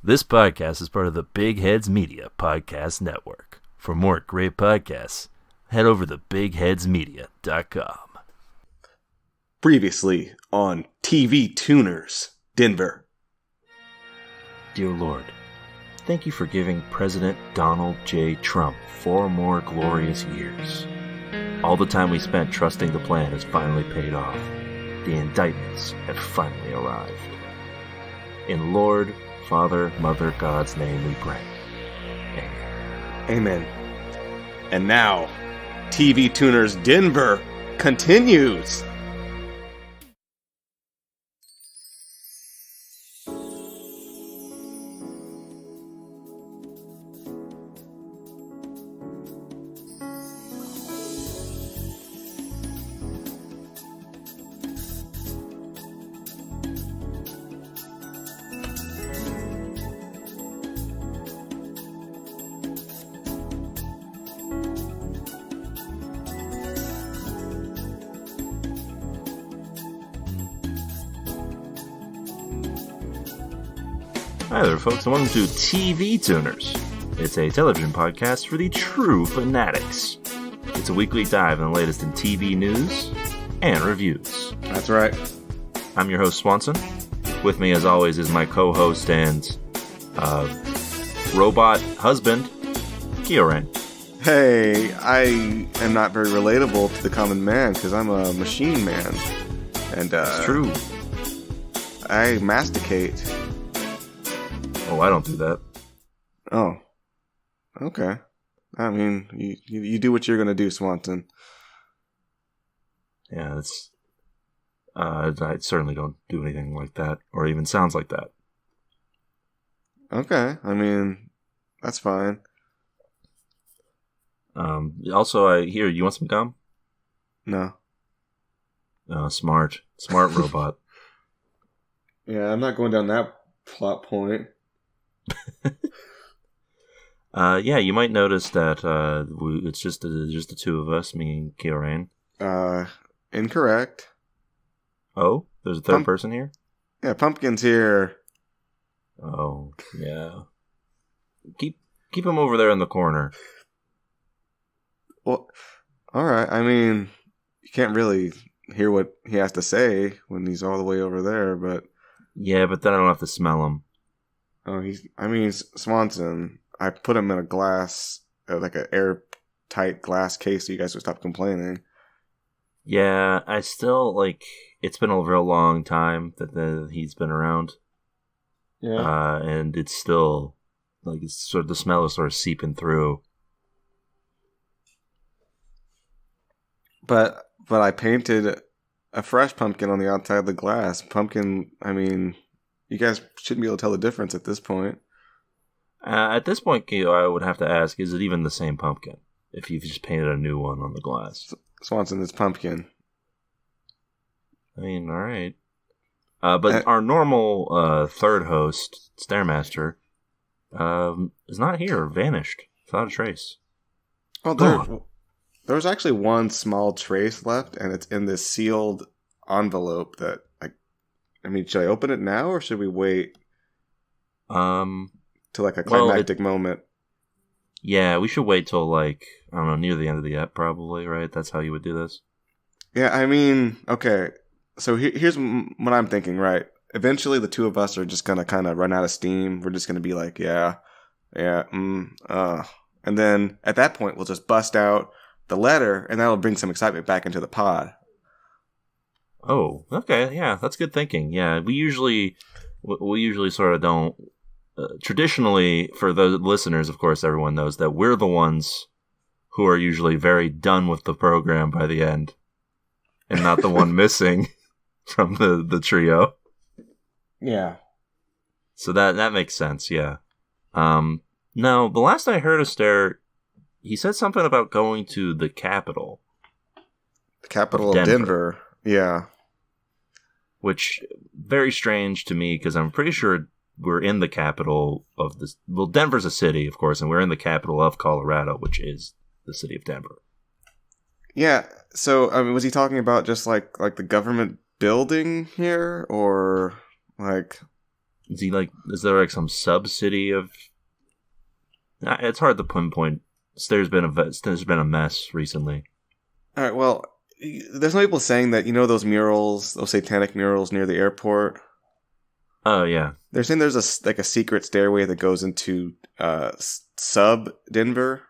This podcast is part of the Big Heads Media Podcast Network. For more great podcasts, head over to bigheadsmedia.com. Previously on TV Tuners, Denver. Dear Lord, thank you for giving President Donald J. Trump 4 more glorious years. All the time we spent trusting the plan has finally paid off. The indictments have finally arrived. In Lord, Father, Mother, God's name we pray. Amen. Amen. And now, TV Tuners Denver continues. Hi there, folks, and welcome to TV Tuners. It's a television podcast for the true fanatics. It's a weekly dive in the latest in TV news and reviews. That's right. I'm your host, Swanson. With me, as always, is my co-host and robot husband, Kio. Hey, I am not very relatable to the common man because I'm a machine man. And it's true. I masticate. Oh, I don't do that. Oh. Okay. I mean, you do what you're going to do, Swanson. Yeah, it's... I certainly don't do anything like that, or even sounds like that. Okay. I mean, that's fine. Also, I hear, you want some gum? No. Smart robot. Yeah, I'm not going down that plot point. Yeah, you might notice that it's just the two of us, me and Kio. Incorrect. Oh, there's a third person here? Yeah, Pumpkin's here. Oh, yeah. Keep him over there in the corner. Well, alright, I mean, you can't really hear what he has to say when he's all the way over there, but... Yeah, but then I don't have to smell him. Oh, Swanson, I put him in a glass, like an airtight glass case so you guys would stop complaining. Yeah, I still, it's been a real long time that he's been around. Yeah. And it's still, it's sort of, the smell is sort of seeping through. But I painted a fresh pumpkin on the outside of the glass. Pumpkin, I mean, you guys shouldn't be able to tell the difference at this point. At this point, Kio, I would have to ask, is it even the same pumpkin? If you've just painted a new one on the glass. Swanson, it's pumpkin. I mean, alright. But our normal third host, Stairmaster, is not here, vanished, without a trace. Well, there's actually one small trace left, and it's in this sealed envelope that, should I open it now, or should we wait to a climactic moment? Yeah, we should wait till, I don't know, near the end of the ep, probably, right? That's how you would do this? Yeah, I mean, okay. So here's what I'm thinking, right? Eventually, the two of us are just going to kind of run out of steam. We're just going to be like, and then at that point, we'll just bust out the letter, and that'll bring some excitement back into the pod. Oh, okay, yeah, that's good thinking. Yeah, we usually sort of don't... traditionally, for the listeners, of course, everyone knows that we're the ones who are usually very done with the program by the end, and not the one missing from the trio. Yeah. So that makes sense, yeah. Now, the last I heard of Stair, he said something about going to the capital. The capital of Denver. Yeah. Which, very strange to me, because I'm pretty sure we're in the capital of this. Well, Denver's a city, of course, and we're in the capital of Colorado, which is the city of Denver. Yeah. So, was he talking about just like the government building here, or like Is he like? Is there like some subsidy of? It's hard to pinpoint. There's been a mess recently. All right. Well, there's some people saying that those murals, those satanic murals near the airport. Oh yeah. They're saying there's a secret stairway that goes into sub Denver.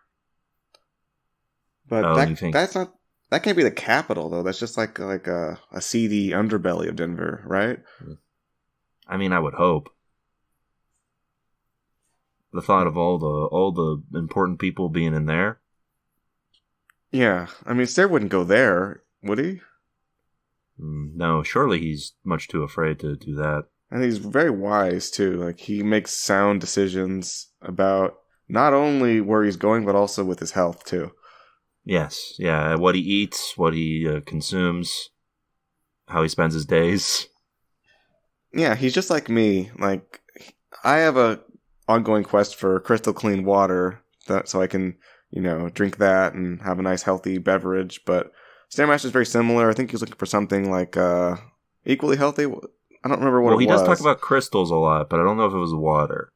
But that's not. That can't be the capital though. That's just like a seedy underbelly of Denver, right? I mean, I would hope. The thought of all the important people being in there. Yeah, I mean, Stair wouldn't go there, would he? No, surely he's much too afraid to do that. And he's very wise too. Like he makes sound decisions about not only where he's going, but also with his health too. Yes, yeah. What he eats, what he consumes, how he spends his days. Yeah, he's just like me. Like I have a ongoing quest for crystal clean water, so I can, drink that and have a nice healthy beverage. But Stairmaster's very similar. I think he's looking for something like equally healthy. I don't remember what it was. Well, he does talk about crystals a lot, but I don't know if it was water.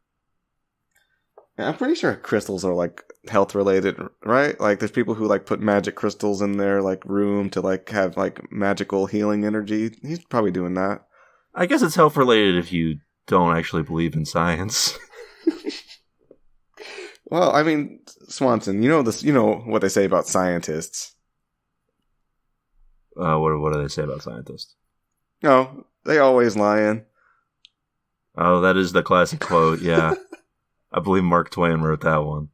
Yeah, I'm pretty sure crystals are like health related, right? Like there's people who like put magic crystals in their like room to like have like magical healing energy. He's probably doing that. I guess it's health related if you don't actually believe in science. Well, I mean, Swanson, you know what they say about scientists. What do they say about scientists? No, they always lying. Oh, that is the classic quote, yeah. I believe Mark Twain wrote that one.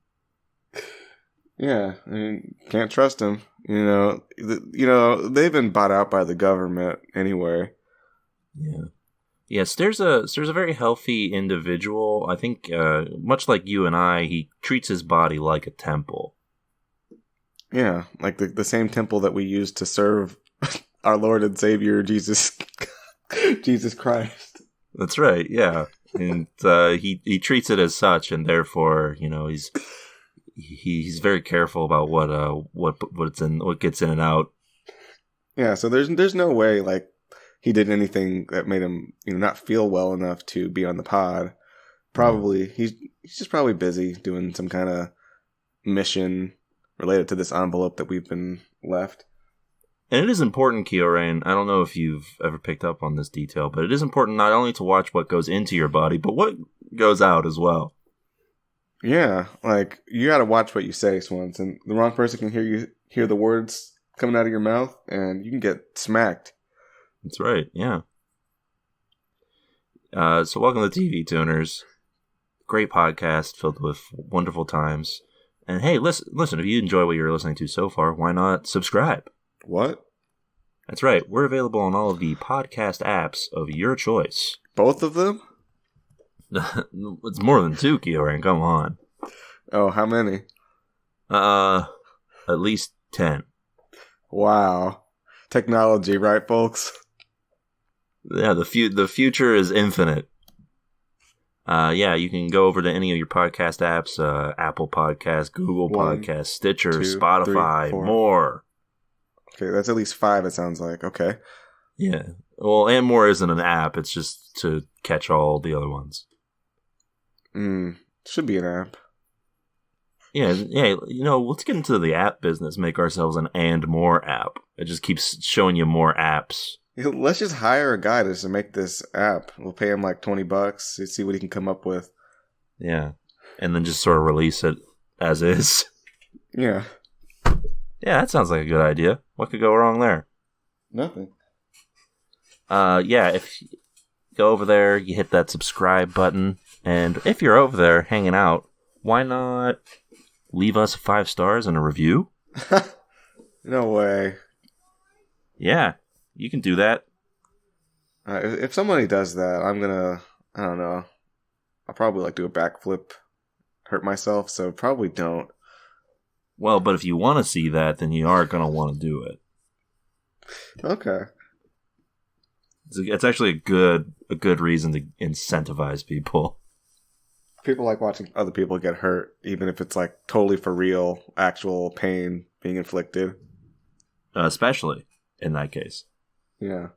Yeah, I mean, can't trust him. They've been bought out by the government anyway. Yeah. Yes, there's a very healthy individual. I think, much like you and I, he treats his body like a temple. Yeah, like the same temple that we use to serve our Lord and Savior Jesus Christ. That's right. Yeah, and he treats it as such, and therefore, he's very careful about what gets in and out. Yeah, so there's no way like he did anything that made him not feel well enough to be on the pod. Probably he's just probably busy doing some kind of mission related to this envelope that we've been left. And it is important, Kiorain. I don't know if you've ever picked up on this detail, but it is important not only to watch what goes into your body, but what goes out as well. Yeah, like you got to watch what you say, Swanson. The wrong person can hear the words coming out of your mouth, and you can get smacked. That's right. Yeah. So welcome to TV Tuners. Great podcast filled with wonderful times. And hey, listen, if you enjoy what you're listening to so far, why not subscribe? What? That's right. We're available on all of the podcast apps of your choice. Both of them? It's more than 2, Kioran. Come on. Oh, how many? At least 10. Wow. Technology, right, folks? Yeah, the future is infinite. Yeah, you can go over to any of your podcast apps, Apple Podcasts, Google Podcasts, Stitcher, 2, Spotify, 3, more. Okay, that's at least 5, it sounds like. Okay. Yeah. Well, and more isn't an app. It's just to catch all the other ones. Should be an app. Yeah, let's get into the app business, make ourselves an and more app. It just keeps showing you more apps. Let's just hire a guy to make this app. We'll pay him like $20 to see what he can come up with. Yeah. And then just sort of release it as is. Yeah. Yeah, that sounds like a good idea. What could go wrong there? Nothing. Yeah, if you go over there, you hit that subscribe button. And if you're over there hanging out, why not leave us 5 stars and a review? No way. Yeah, you can do that. If somebody does that, I don't know. I'll probably do a backflip, hurt myself, so probably don't. Well, but if you want to see that, then you are going to want to do it. Okay. It's actually a good reason to incentivize people. People like watching other people get hurt, even if it's like totally for real, actual pain being inflicted. Especially in that case. Yeah.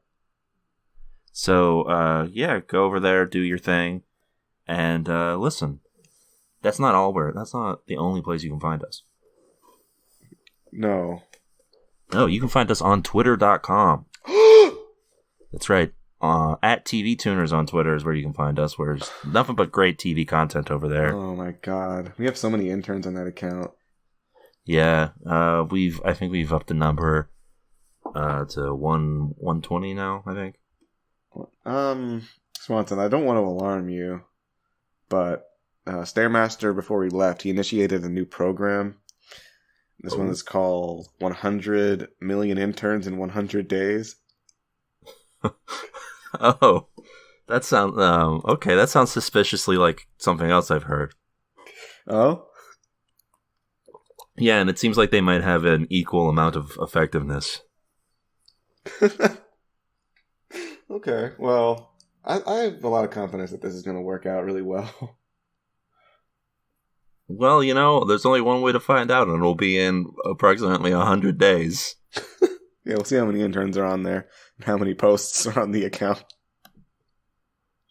So, yeah, go over there, do your thing. And listen, that's not the only place you can find us. No. No, you can find us on Twitter.com. That's right. At TV Tuners on Twitter is where you can find us. Where there's nothing but great TV content over there. Oh my god, we have so many interns on that account. Yeah, I think we've upped the number to 120 now. I think. Swanson, I don't want to alarm you, but Stairmaster, before he left, he initiated a new program. This one is called 100 Million Interns in 100 Days. Oh, that sounds okay. That sounds suspiciously like something else I've heard. Oh, yeah, and it seems like they might have an equal amount of effectiveness. Okay. Well, I have a lot of confidence that this is going to work out really well. Well, there's only one way to find out, and it'll be in approximately 100 days. Yeah, we'll see how many interns are on there and how many posts are on the account.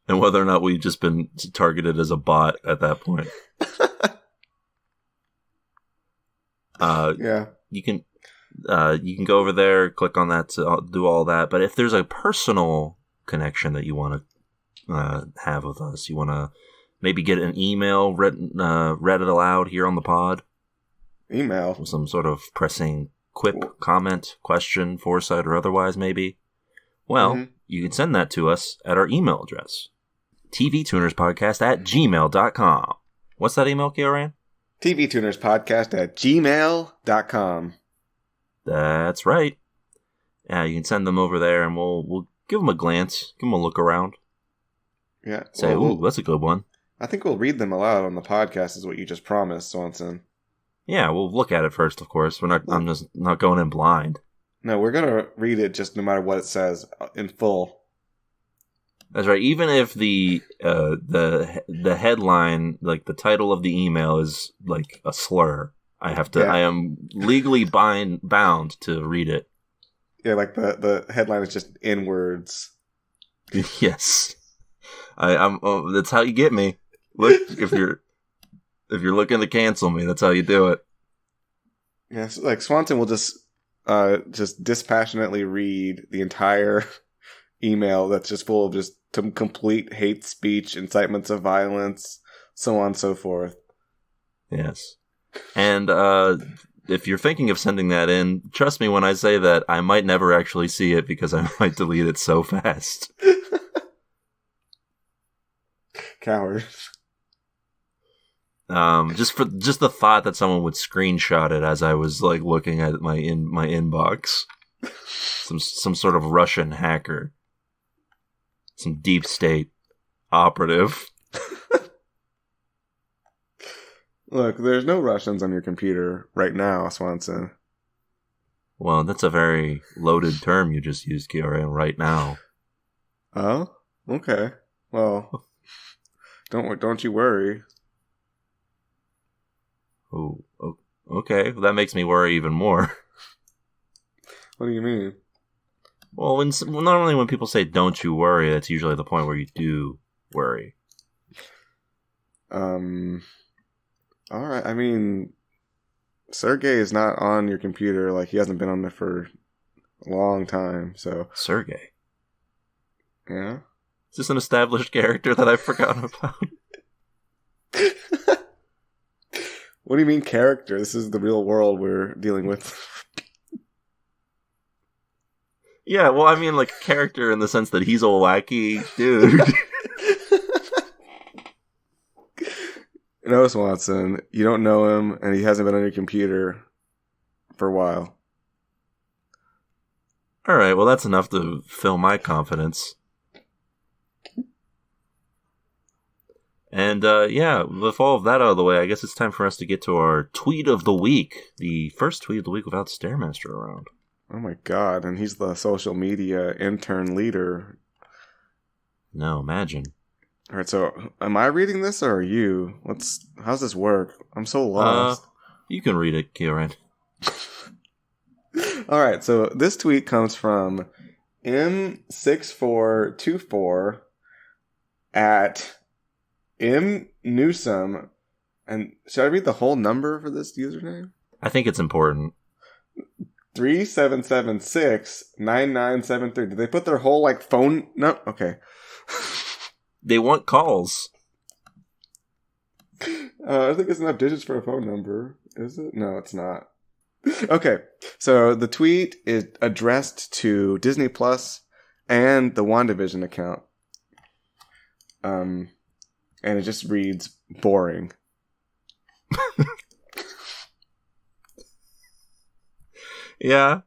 And whether or not we've just been targeted as a bot at that point. Yeah. You can go over there, click on that to do all that. But if there's a personal connection that you want to have with us, you want to maybe get an email read it aloud here on the pod. Email? With some sort of pressing quip, comment, question, foresight, or otherwise, maybe. Well, you can send that to us at our email address. tvtunerspodcast@gmail.com. What's that email, Kioran? tvtunerspodcast@gmail.com. That's right. Yeah, you can send them over there, and we'll give them a glance, give them a look around. Yeah. Say, ooh, that's a good one. I think we'll read them aloud on the podcast, is what you just promised, Swanson. Yeah, we'll look at it first, of course. I'm just not going in blind. No, we're gonna read it just no matter what it says in full. That's right. Even if the headline, like the title of the email, is like a slur, I am legally bound to read it. Yeah, like the headline is just in words. Yes, I'm. That's how you get me. Look, if you're looking to cancel me, that's how you do it. Yes, like Swanson will just dispassionately read the entire email that's just full of just complete hate speech, incitements of violence, so on and so forth. Yes. And if you're thinking of sending that in, trust me when I say that I might never actually see it because I might delete it so fast. Coward. Just the thought that someone would screenshot it as I was like looking at my inbox. Some sort of Russian hacker. Some deep state operative. Look, there's no Russians on your computer right now, Swanson. Well, that's a very loaded term you just used, Kioran, right now. Oh? Okay. Well, don't you worry. Oh, okay. Well, that makes me worry even more. What do you mean? Well, normally when people say "don't you worry," that's usually the point where you do worry. All right. I mean, Sergey is not on your computer. Like, he hasn't been on there for a long time. So Sergey. Yeah. Is this an established character that I've forgotten about? What do you mean character? This is the real world we're dealing with. Yeah, well, I mean, like, character in the sense that he's a wacky dude. No, Swanson, you don't know him, and he hasn't been on your computer for a while. All right, well, that's enough to fill my confidence. And, yeah, with all of that out of the way, I guess it's time for us to get to our tweet of the week. The first tweet of the week without Stairmaster around. Oh my god, and he's the social media intern leader. No, imagine. Alright, so am I reading this or are you? How's this work? I'm so lost. You can read it, Kieran. Alright, so this tweet comes from M6424 at M. Newsome. And should I read the whole number for this username? I think it's important. 3776-9973. Did they put their whole, like, phone? No? Okay. They want calls. I think it's enough digits for a phone number. Is it? No, it's not. Okay. So the tweet is addressed to Disney Plus and the WandaVision account. And it just reads, boring. Yeah.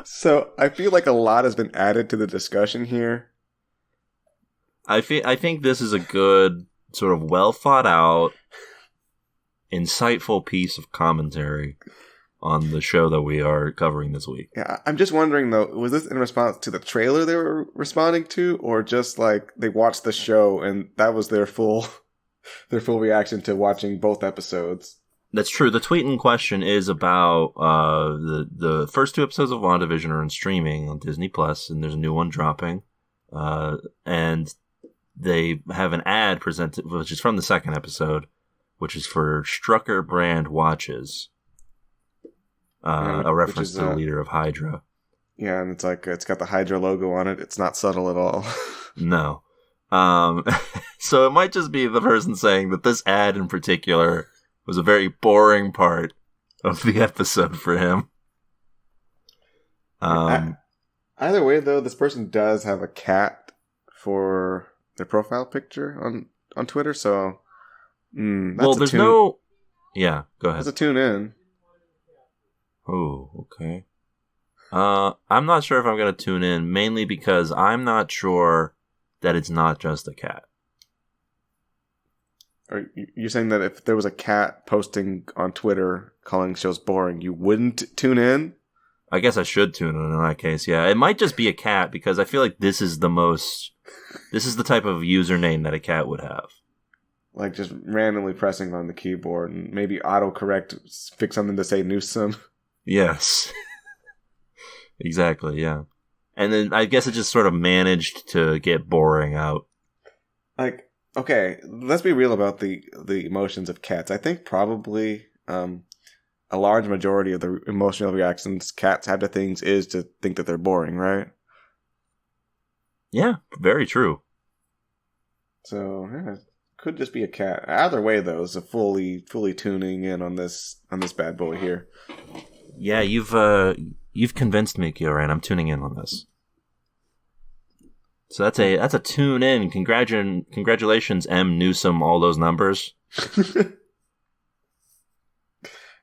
So I feel like a lot has been added to the discussion here. I think this is a good, sort of well thought out, insightful piece of commentary on the show that we are covering this week. Yeah, I'm just wondering though, was this in response to the trailer they were responding to, or just like they watched the show and that was their full reaction to watching both episodes? That's true. The tweet in question is about the first 2 episodes of WandaVision are in streaming on Disney Plus, and there's a new one dropping. And they have an ad presented, which is from the 2nd episode, which is for Strucker brand watches. A reference to the leader of Hydra. Yeah, and it's like it's got the Hydra logo on it. It's not subtle at all. No. So it might just be the person saying that this ad in particular was a very boring part of the episode for him. Either way, though, this person does have a cat for their profile picture on Twitter, so that's Yeah, go ahead. That's a tune in. Oh, okay. I'm not sure if I'm going to tune in, mainly because I'm not sure that it's not just a cat. Are you saying that if there was a cat posting on Twitter calling shows boring, you wouldn't tune in? I guess I should tune in that case, yeah. It might just be a cat, because I feel like this is the type of username that a cat would have. Like just randomly pressing on the keyboard and maybe autocorrect, fix something to say Newsome. Yes. Exactly, yeah. And then I guess it just sort of managed to get boring out. Like, okay, let's be real about the emotions of cats. I think probably a large majority of the emotional reactions cats have to things is to think that they're boring, right? Yeah, very true. So, yeah, it could just be a cat. Either way, though, it's a fully tuning in on this bad boy here. Yeah, you've convinced me, Kioran. I'm tuning in on this. So that's a tune in. Congratulations, M. Newsome, all those numbers.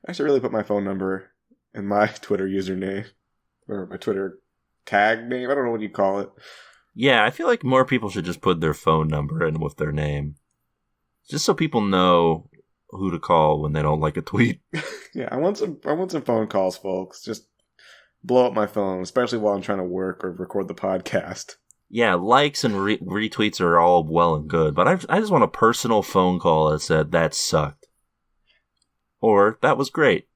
I should really put my phone number in my Twitter username. Or my Twitter tag name. I don't know what you call it. Yeah, I feel like more people should just put their phone number in with their name. Just so people know who to call when they don't like a tweet. Yeah, I want some phone calls, folks. Just blow up my phone, especially while I'm trying to work or record the podcast. Yeah, likes and retweets are all well and good, but I just want a personal phone call that said, that sucked. Or, that was great.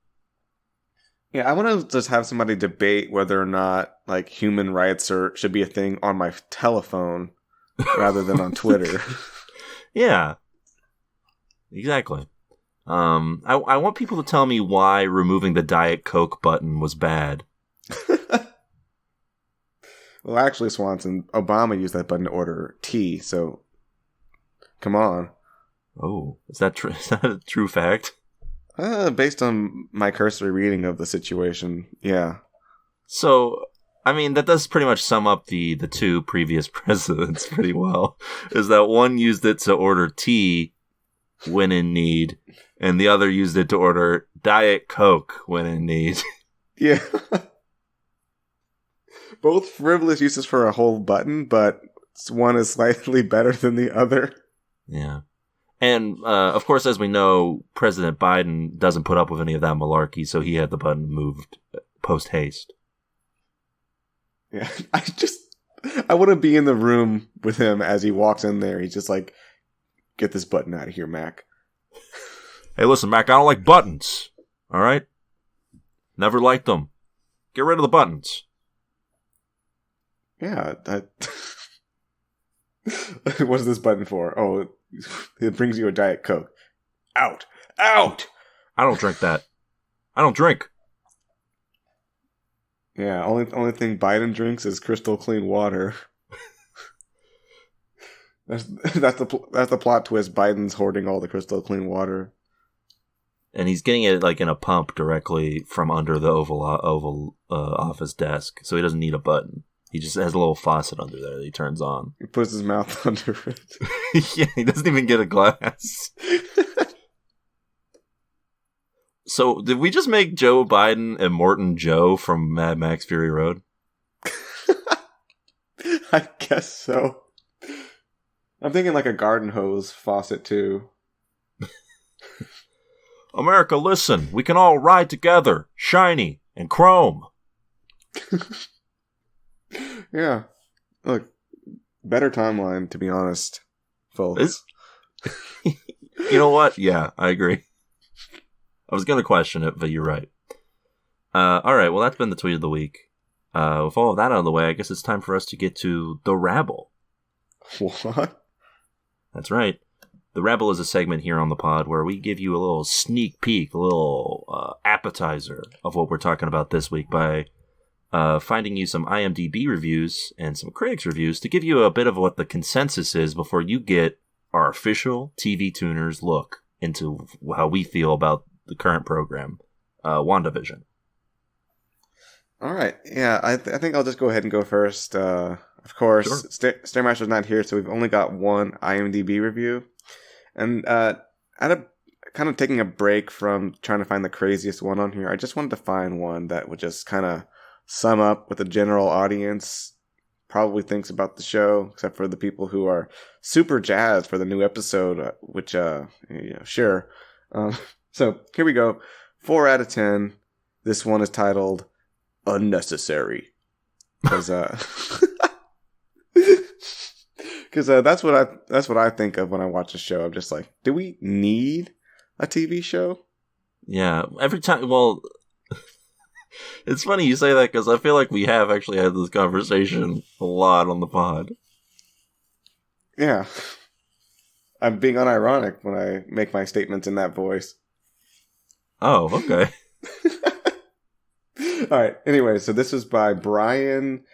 Yeah, I want to just have somebody debate whether or not, like, human rights should be a thing on my telephone rather than on Twitter. Yeah. Exactly. I want people to tell me why removing the Diet Coke button was bad. Well, actually, Swanson, Obama used that button to order tea, so come on. Oh, is that a true fact? Based on my cursory reading of the situation, yeah. So, I mean, that does pretty much sum up the 2 previous presidents pretty well. Is that one used it to order tea when in need, and the other used it to order Diet Coke when in need. Yeah. Both frivolous uses for a whole button, but one is slightly better than the other. Yeah. And, of course, as we know, President Biden doesn't put up with any of that malarkey, so he had the button moved post-haste. Yeah, I want to be in the room with him as he walks in there. He's just like, get this button out of here, Mac. Hey, listen, Mac, I don't like buttons. All right? Never liked them. Get rid of the buttons. Yeah, What's this button for? Oh, it brings you a Diet Coke. Out! Out! I don't drink that. I don't drink. Yeah, only thing Biden drinks is crystal clean water. that's the plot twist. Biden's hoarding all the crystal clean water, and he's getting it like in a pump directly from under the Oval Office desk, so he doesn't need a button. He just has a little faucet under there that he turns on. He puts his mouth under it. Yeah, he doesn't even get a glass. So, did we just make Joe Biden Immortan Joe from Mad Max Fury Road? I guess so. I'm thinking like a garden hose faucet, too. America, listen. We can all ride together. Shiny and chrome. Yeah. Look, better timeline, to be honest, folks. You know what? Yeah, I agree. I was going to question it, but you're right. All right, well, that's been the tweet of the week. With all of that out of the way, I guess it's time for us to get to The Rabble. What? That's right. The Rabble is a segment here on the pod where we give you a little sneak peek, a little appetizer of what we're talking about this week by finding you some IMDb reviews and some critics reviews to give you a bit of what the consensus is before you get our official TV Tuners look into how we feel about the current program, WandaVision. All right. Yeah, I think I'll just go ahead and go first. Of course, sure. Stairmaster's not here, so we've only got one IMDb review. And out of kind of taking a break from trying to find the craziest one on here, I just wanted to find one that would just kind of sum up what the general audience probably thinks about the show, except for the people who are super jazzed for the new episode, which, sure. So here we go. 4 out of 10. This one is titled Unnecessary. Because that's what I think of when I watch a show. I'm just like, do we need a TV show? Yeah, every time. Well, it's funny you say that because I feel like we have actually had this conversation a lot on the pod. Yeah. I'm being unironic when I make my statements in that voice. Oh, okay. All right. Anyway, so this was by Brian,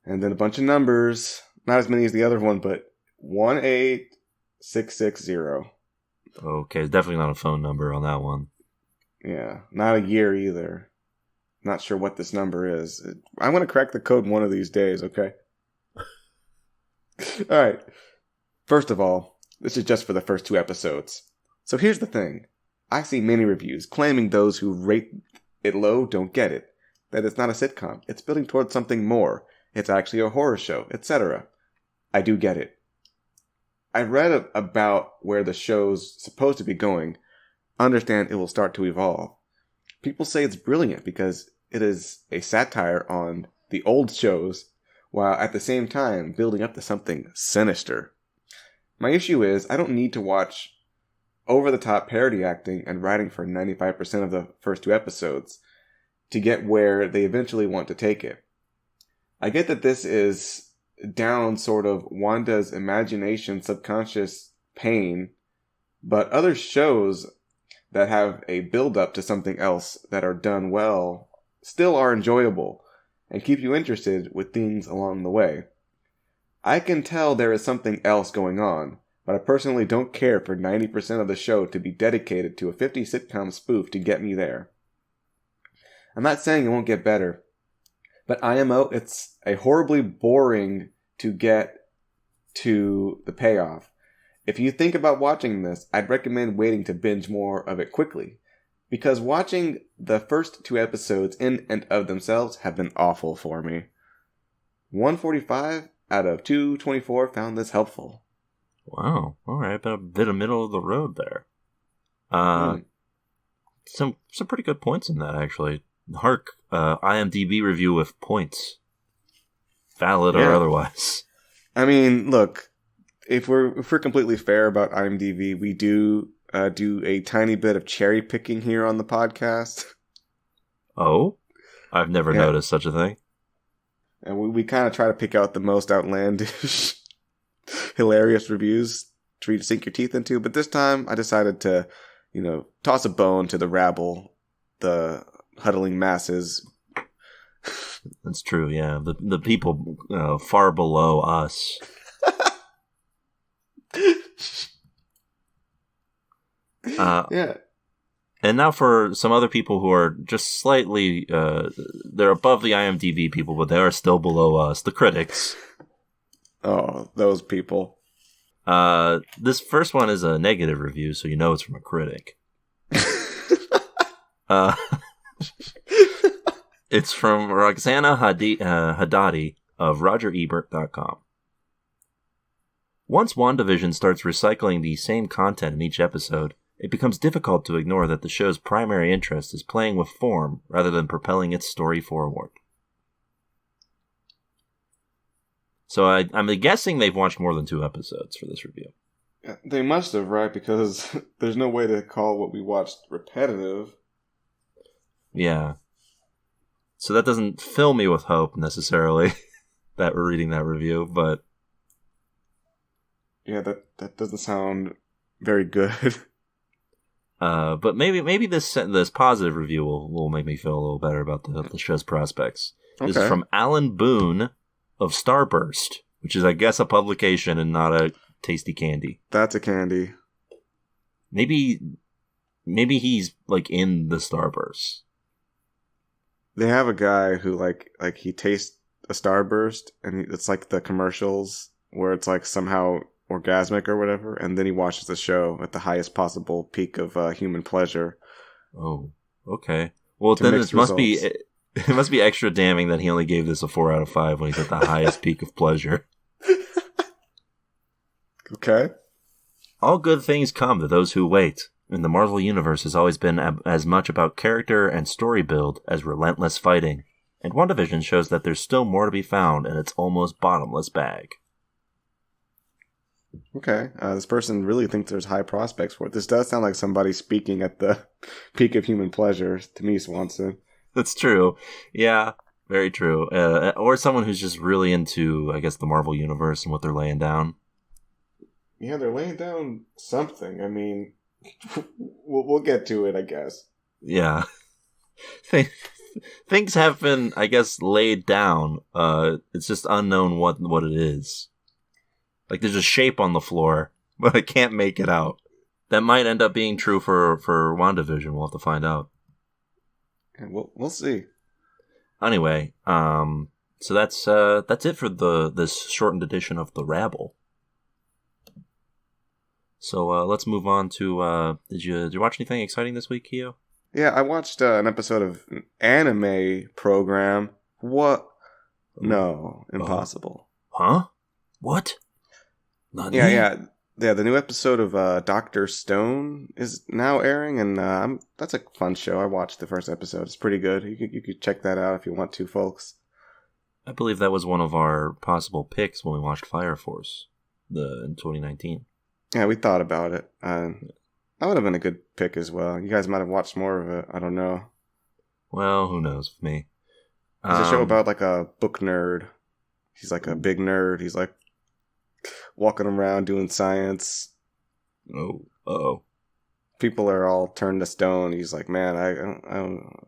and then a bunch of numbers. Not as many as the other one, but 18660. Okay, it's definitely not a phone number on that one. Yeah, not a year either. Not sure what this number is. I'm going to crack the code one of these days, okay? All right. First of all, this is just for the first 2 episodes. So here's the thing. I see many reviews claiming those who rate it low don't get it. That it's not a sitcom. It's building towards something more. It's actually a horror show, etc. I do get it. I read about where the show's supposed to be going. Understand it will start to evolve. People say it's brilliant because it is a satire on the old shows, while at the same time building up to something sinister. My issue is I don't need to watch over-the-top parody acting and writing for 95% of the first 2 episodes to get where they eventually want to take it. I get that this is down sort of Wanda's imagination, subconscious pain, but other shows that have a build-up to something else that are done well still are enjoyable and keep you interested with things along the way. I can tell there is something else going on, but I personally don't care for 90% of the show to be dedicated to a 50 sitcom spoof to get me there. I'm not saying it won't get better, but IMO, it's a horribly boring to get to the payoff. If you think about watching this, I'd recommend waiting to binge more of it quickly, because watching the first 2 episodes in and of themselves have been awful for me. 145 out of 224 found this helpful. Wow. All right, a bit of middle of the road there. Some pretty good points in that, actually. Hark, IMDb review with points. Valid or otherwise. I mean, look, if we're completely fair about IMDb, we do a tiny bit of cherry picking here on the podcast. Oh? I've never noticed such a thing. And we kind of try to pick out the most outlandish hilarious reviews for you to sink your teeth into. But this time I decided to, toss a bone to the rabble, the huddling masses. That's true, yeah. The people far below us. Yeah. And now for some other people who are just slightly, they're above the IMDb people, but they are still below us, the critics. Oh, those people. This first one is a negative review, so you know it's from a critic. It's from Roxana Haddadi of RogerEbert.com. Once WandaVision starts recycling the same content in each episode, it becomes difficult to ignore that the show's primary interest is playing with form rather than propelling its story forward. So I'm guessing they've watched more than 2 episodes for this review. They must have, right? Because there's no way to call what we watched repetitive. Yeah. So that doesn't fill me with hope, necessarily, that we're reading that review, but... Yeah, that doesn't sound very good. But maybe this positive review will make me feel a little better about the show's prospects. Okay. This is from Alan Boone of Starburst, which is, I guess, a publication and not a tasty candy. That's a candy. Maybe he's, like, in the Starburst. They have a guy who, like he tastes a Starburst, and it's like the commercials where it's, like, somehow orgasmic or whatever, and then he watches the show at the highest possible peak of human pleasure. Oh, okay. Well, then it must be extra damning that he only gave this a 4 out of 5 when he's at the highest peak of pleasure. Okay. All good things come to those who wait, and the Marvel Universe has always been as much about character and story build as relentless fighting, and WandaVision shows that there's still more to be found in its almost bottomless bag. Okay, this person really thinks there's high prospects for it. This does sound like somebody speaking at the peak of human pleasure to me, Swanson. That's true. Yeah, very true. Or someone who's just really into, I guess, the Marvel Universe and what they're laying down. Yeah, they're laying down something. I mean, we'll get to it, I guess. Yeah. Things have been, I guess, laid down. It's just unknown what it is. Like, there's a shape on the floor, but I can't make it out. That might end up being true for WandaVision. We'll have to find out. Yeah, we'll see. Anyway, so that's it for this shortened edition of The Rabble. So let's move on to did you watch anything exciting this week, Kio? Yeah, I watched an episode of an anime program. What? No, impossible. Huh? What? Not Yeah. The new episode of Dr. Stone is now airing, and that's a fun show. I watched the first episode. It's pretty good. You could check that out if you want to, folks. I believe that was one of our possible picks when we watched Fire Force in 2019. Yeah, we thought about it. That would have been a good pick as well. You guys might have watched more of it. I don't know. Well, who knows with me. It's a show about like a book nerd. He's like a big nerd. He's like walking around doing science. Oh. People are all turned to stone. He's like, man,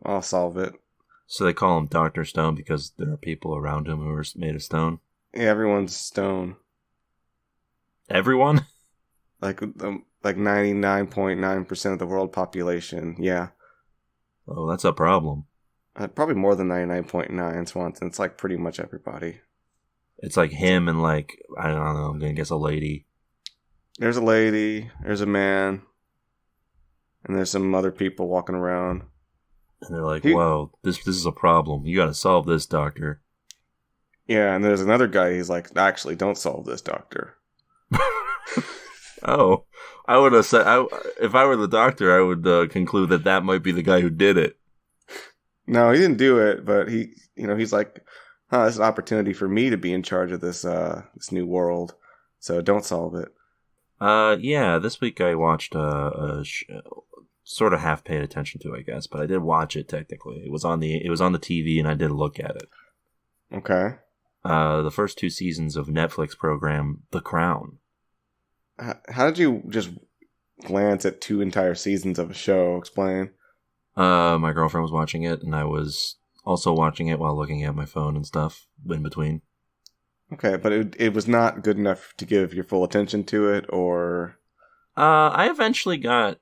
I'll solve it. So they call him Dr. Stone because there are people around him who are made of stone? Yeah, everyone's stone. Everyone? Like 99.9% of the world population, yeah. Oh, that's a problem. Probably more than 99.9, Swanson. It's like pretty much everybody. It's like him and like, I don't know, I'm going to guess a lady. There's a lady, there's a man, and there's some other people walking around. And they're like, whoa, this is a problem. You got to solve this, doctor. Yeah, and there's another guy, he's like, actually, don't solve this, doctor. Oh, I would have said, if I were the doctor, I would conclude that might be the guy who did it. No, he didn't do it, but he's like, this is an opportunity for me to be in charge of this new world, so don't solve it. Yeah, this week I watched sort of half paid attention to, I guess, but I did watch it technically. It was on the TV, and I did look at it. Okay. The first 2 seasons of Netflix program The Crown. How did you just glance at 2 entire seasons of a show? Explain. My girlfriend was watching it, and I was also watching it while looking at my phone and stuff in between. Okay, but it was not good enough to give your full attention to it, or... I eventually got...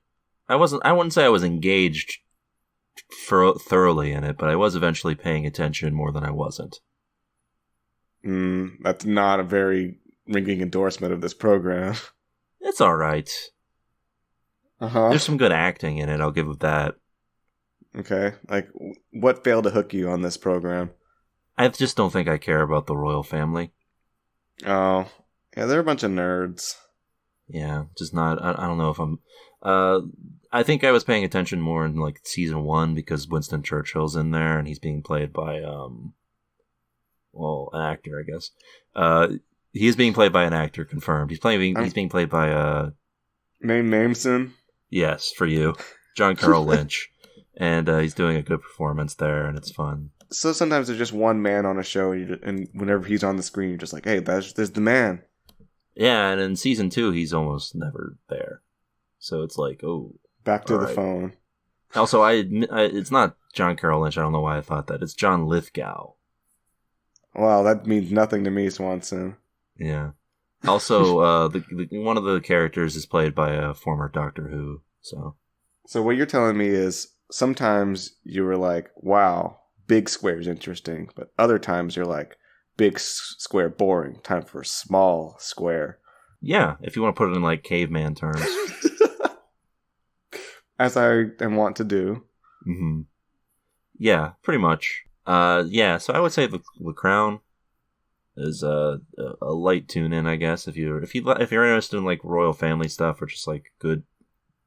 I wouldn't say I was engaged thoroughly in it, but I was eventually paying attention more than I wasn't. That's not a very ringing endorsement of this program. It's alright. Uh-huh. There's some good acting in it, I'll give it that. Okay, like, what failed to hook you on this program? I just don't think I care about the royal family. Oh, yeah, they're a bunch of nerds. Yeah, just not... I don't know if I'm... I think I was paying attention more in, like, season 1 because Winston Churchill's in there, and he's being played by, well, an actor, I guess. He is being played by an actor, confirmed. He's being played by, Nameson? Yes, for you. John Carroll Lynch. And he's doing a good performance there, and it's fun. So sometimes there's just one man on a show, and whenever he's on the screen, you're just like, hey, there's the man. Yeah, and in season 2, he's almost never there. So it's like, oh. Back to the phone. Also, it's not John Carroll Lynch. I don't know why I thought that. It's John Lithgow. Wow, that means nothing to me, Swanson. Yeah. Also, one of the characters is played by a former Doctor Who. So what you're telling me is sometimes you were like, wow, big square is interesting. But other times you're like, big square boring. Time for small square. Yeah, if you want to put it in like caveman terms. As I am wont to do. Mm-hmm. Yeah, pretty much. Yeah, so I would say the Crown is a light tune in, I guess. If you're interested in like royal family stuff or just like good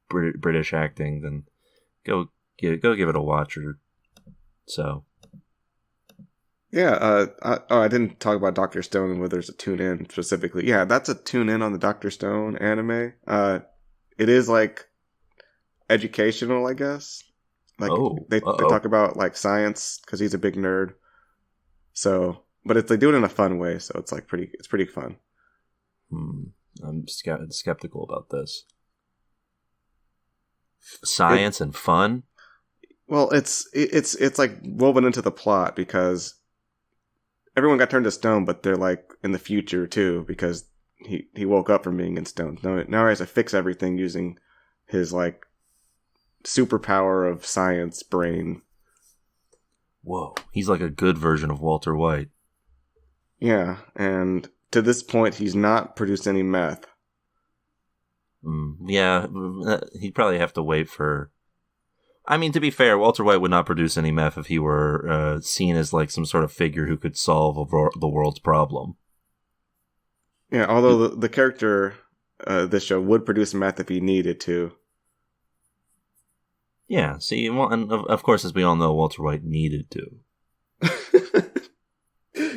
British acting, then go give it a watch or so. Yeah, I didn't talk about Dr. Stone and whether there's a tune in specifically. Yeah, that's a tune in on the Dr. Stone anime. It is like educational, I guess. Like they talk about like science because he's a big nerd. So, but they do it in a fun way, so it's like pretty fun. I'm skeptical about this. Science and fun. Well, it's like woven into the plot because everyone got turned to stone, but they're like in the future too because he woke up from being in stone. Now he has to fix everything using his like superpower of science brain. Whoa, he's like a good version of Walter White. Yeah, and to this point, he's not produced any meth. Yeah, he'd probably have to wait for... I mean, to be fair, Walter White would not produce any meth if he were seen as like some sort of figure who could solve the world's problem. Yeah, although the character this show would produce meth if he needed to. Yeah, see, well, and of course, as we all know, Walter White needed to.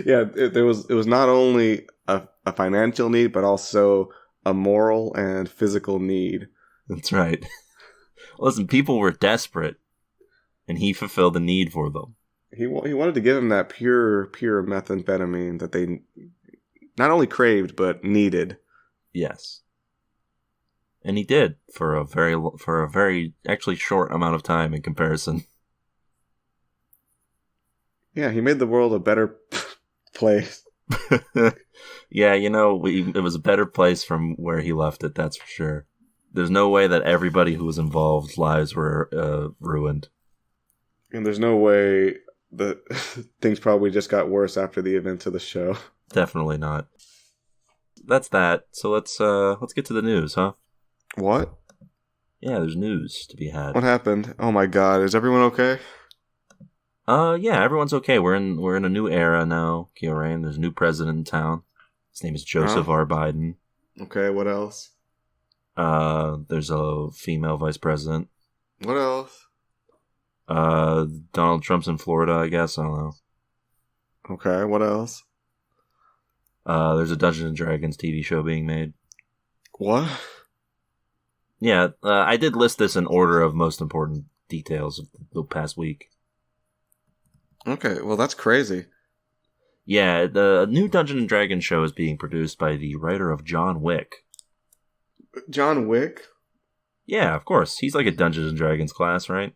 Yeah, it was not only a financial need, but also a moral and physical need. That's right. Listen, people were desperate, and he fulfilled the need for them. He wanted to give them that pure methamphetamine that they not only craved, but needed. Yes. And he did for a very actually short amount of time in comparison. Yeah, he made the world a better place. Yeah, it was a better place from where he left it, that's for sure. There's no way that everybody who was involved's lives were ruined. And there's no way that things probably just got worse after the events of the show. Definitely not. That's that. So let's get to the news, huh? What? Yeah, there's news to be had. What happened? Oh my god, is everyone okay? Yeah, everyone's okay. We're in a new era now, Kio. There's a new president in town. His name is Joseph R. Biden. Okay, what else? There's a female vice president. What else? Donald Trump's in Florida, I guess. I don't know. Okay, what else? There's a Dungeons and Dragons TV show being made. What? Yeah, I did list this in order of most important details of the past week. Okay, well that's crazy. Yeah, the new Dungeons and Dragons show is being produced by the writer of John Wick. John Wick? Yeah, of course. He's like a Dungeons and Dragons class, right?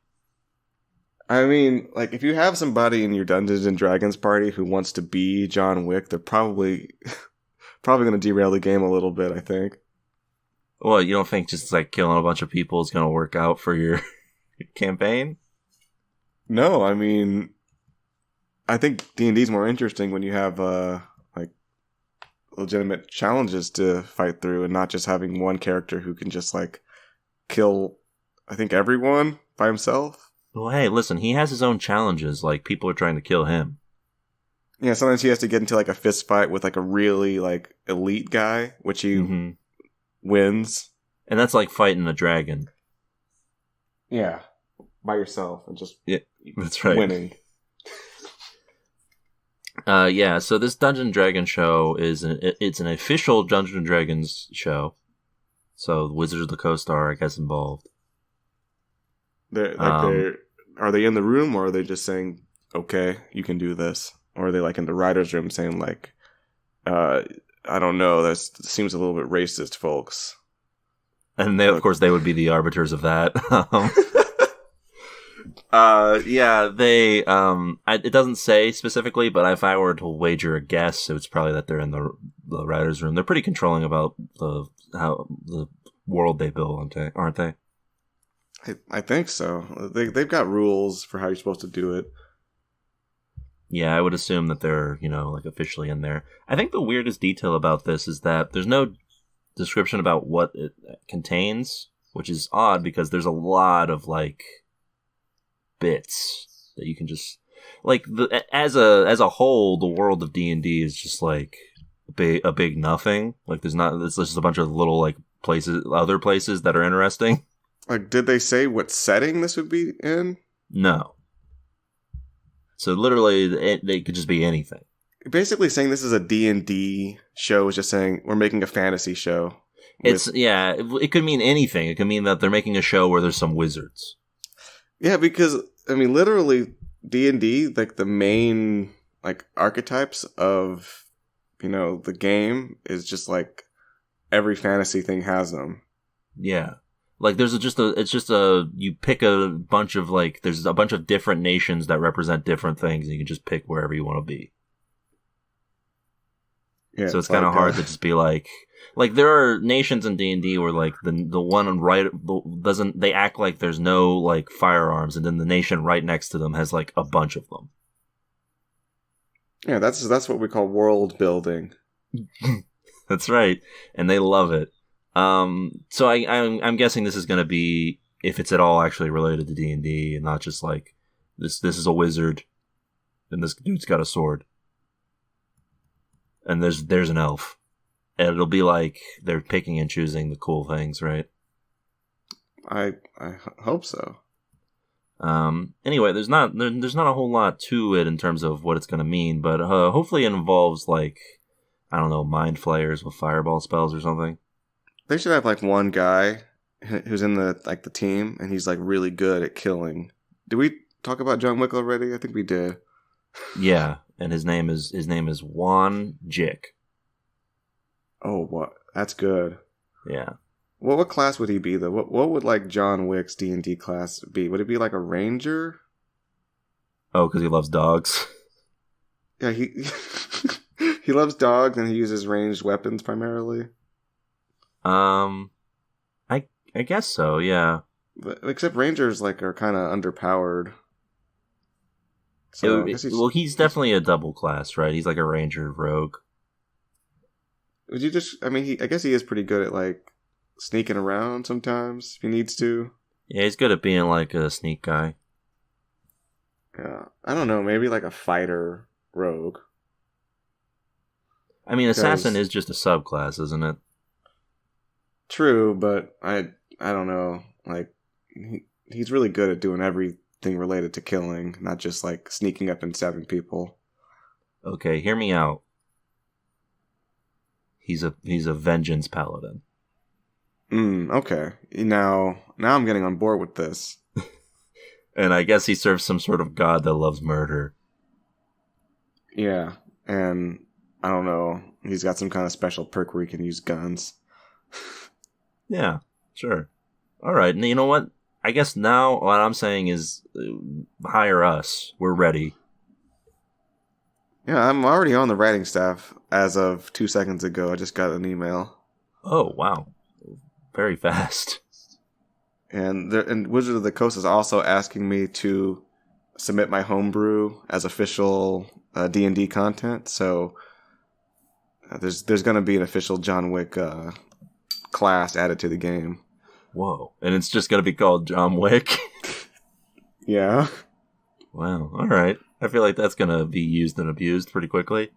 I mean, like, if you have somebody in your Dungeons and Dragons party who wants to be John Wick, they're probably going to derail the game a little bit, I think. Well, you don't think just like killing a bunch of people is going to work out for your campaign? No, I mean, I think D&D is more interesting when you have like legitimate challenges to fight through, and not just having one character who can just like kill, I think, everyone by himself. Well, hey, listen, he has his own challenges. Like, people are trying to kill him. Yeah, sometimes he has to get into like a fist fight with like a really like elite guy, which he wins. And that's like fighting a dragon. Yeah, by yourself and just that's right. Winning. Yeah, so this Dungeons & Dragons show it's an official Dungeons & Dragons show. So Wizards of the Coast are, I guess, involved. Are they in the room, or are they just saying, okay, you can do this? Or are they like in the writer's room saying like, I don't know, that seems a little bit racist, folks. And they, of course, they would be the arbiters of that. Yeah, they, it doesn't say specifically, but if I were to wager a guess, it's probably that they're in the writer's room. They're pretty controlling about the world they build, aren't they? I think so. They've got rules for how you're supposed to do it. Yeah, I would assume that they're, like officially in there. I think the weirdest detail about this is that there's no description about what it contains, which is odd because there's a lot of like bits that you can just like as a whole, the world of D&D is just like a big nothing. Like there's just a bunch of little like other places that are interesting. Like, did they say what setting this would be in? No. So literally, they could just be anything. Basically saying this is a D&D show is just saying we're making a fantasy show. It could mean anything. It could mean that they're making a show where there's some wizards. Yeah, because, I mean, literally, D&D, like, the main, like, archetypes of, the game is just, like, every fantasy thing has them. Yeah. Like, you pick a bunch of, like, there's a bunch of different nations that represent different things, and you can just pick wherever you want to be. Yeah, so it's kind of hard to just be like, there are nations in D&D where, like, the one right they act like there's no, like, firearms, and then the nation right next to them has, like, a bunch of them. Yeah, that's what we call world building. That's right, and they love it. So I'm guessing this is going to be, if it's at all actually related to D&D, and not just like this is a wizard, and this dude's got a sword, and there's an elf, and it'll be like they're picking and choosing the cool things, right? I hope so. Anyway, there's not a whole lot to it in terms of what it's going to mean, but hopefully it involves like, I don't know, mind flayers with fireball spells or something. They should have like one guy who's in the team, and he's like really good at killing. Did we talk about John Wick already? I think we did. Yeah, and his name is Juan Jick. Oh, what? That's good. Yeah. Well, what class would he be though? What would like John Wick's D&D class be? Would it be like a ranger? Oh, because he loves dogs. Yeah, he he loves dogs, and he uses ranged weapons primarily. I guess so, yeah. But, except rangers like are kind of underpowered. So he's definitely a double class, right? He's like a ranger rogue. Would you just? I mean, I guess he is pretty good at like sneaking around sometimes if he needs to. Yeah, he's good at being like a sneak guy. Yeah, I don't know. Maybe like a fighter rogue. I mean, assassin is just a subclass, isn't it? True, but I don't know. Like, he's really good at doing everything related to killing, not just like sneaking up and stabbing people. Okay, hear me out. He's a vengeance paladin. Okay. Now I'm getting on board with this. And I guess he serves some sort of god that loves murder. Yeah. and I don't know, he's got some kind of special perk where he can use guns. Yeah, sure. All right, and you know what? I guess now what I'm saying is hire us. We're ready. Yeah, I'm already on the writing staff as of 2 seconds ago. I just got an email. Oh, wow. Very fast. And Wizard of the Coast is also asking me to submit my homebrew as official D&D content. So there's going to be an official John Wick class added to the game. Whoa. And it's just going to be called John Wick? Yeah. Wow. All right. I feel like that's going to be used and abused pretty quickly.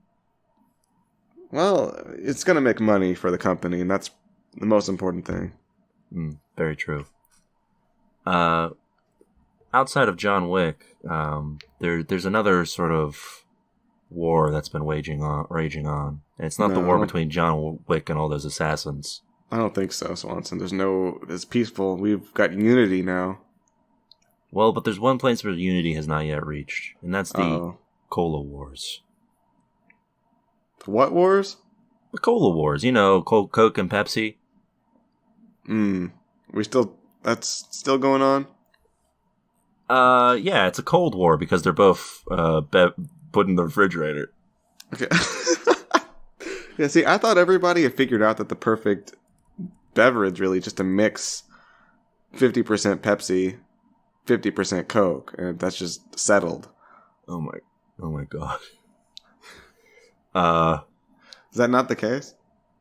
Well, it's going to make money for the company, and that's the most important thing. Very true. Outside of John Wick, there's another sort of war that's been raging on. And it's not the war between John Wick and all those assassins. I don't think so, Swanson. It's peaceful. We've got unity now. Well, but there's one place where unity has not yet reached, and that's the Cola Wars. The what wars? The Cola Wars. You know, Coke and Pepsi. That's still going on? Yeah, it's a Cold War because they're both put in the refrigerator. Okay. Yeah, see, I thought everybody had figured out that the perfect beverage really just to mix 50% Pepsi, 50% Coke, and that's just settled. Oh my god. Is that not the case?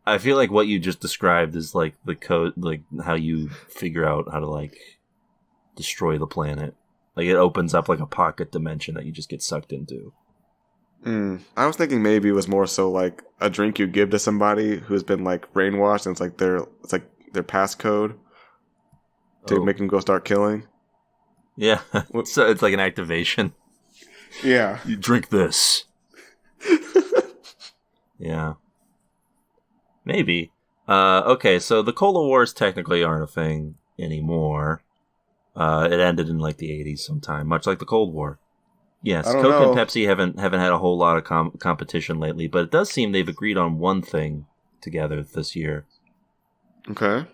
I feel like what you just described is like the code, like how you figure out how to like destroy the planet. Like it opens up like a pocket dimension that you just get sucked into. I was thinking maybe it was more so like a drink you give to somebody who's been like brainwashed, and it's like their passcode to make them go start killing. Yeah, so it's like an activation. Yeah, you drink this. Yeah, maybe. Okay, so the Cola Wars technically aren't a thing anymore. It ended in like the 80s sometime, much like the Cold War. Yes, Coke and Pepsi haven't had a whole lot of competition lately, but it does seem they've agreed on one thing together this year. Okay.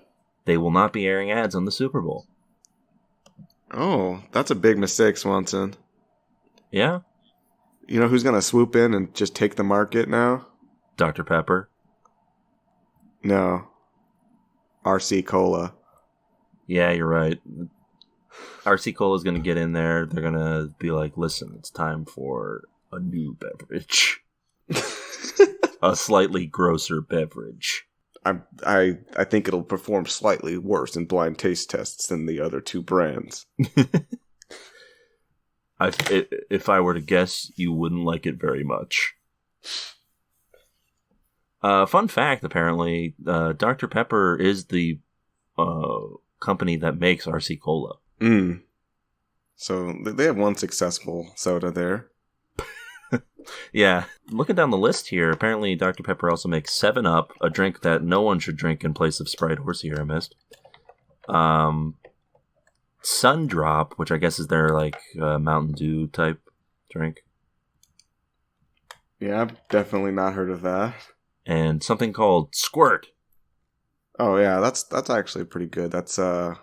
They will not be airing ads on the Super Bowl. Oh, that's a big mistake, Swanson. Yeah? You know who's going to swoop in and just take the market now? Dr. Pepper? No. RC Cola. Yeah, you're right. RC Cola is going to get in there. They're going to be like, listen, it's time for a new beverage. A slightly grosser beverage. I think it'll perform slightly worse in blind taste tests than the other two brands. If I were to guess, you wouldn't like it very much. Fun fact, apparently, Dr. Pepper is the company that makes RC Cola. So they have one successful soda there. Yeah. Looking down the list here, apparently Dr. Pepper also makes 7-Up, a drink that no one should drink in place of Sprite or Sierra Mist. Sundrop, which I guess is their like Mountain Dew type drink. Yeah, I've definitely not heard of that. And something called Squirt. Oh yeah, that's actually pretty good. That's a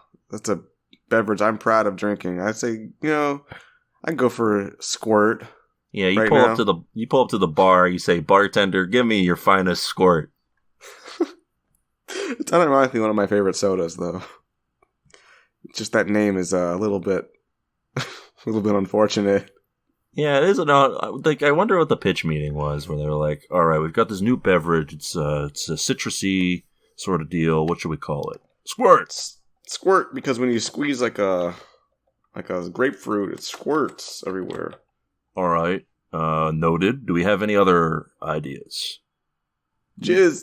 beverage I'm proud of drinking. I'd say, I'd go for Squirt. Yeah, you pull up to the bar, you say, bartender, give me your finest Squirt. It's unironically one of my favorite sodas, though. Just that name is a little bit unfortunate. Yeah, it is like I wonder what the pitch meeting was, where they're like, "All right, we've got this new beverage. It's a citrusy sort of deal. What should we call it? Squirt. Squirt, because when you squeeze like a grapefruit, it squirts everywhere." All right, noted. Do we have any other ideas? Jizz.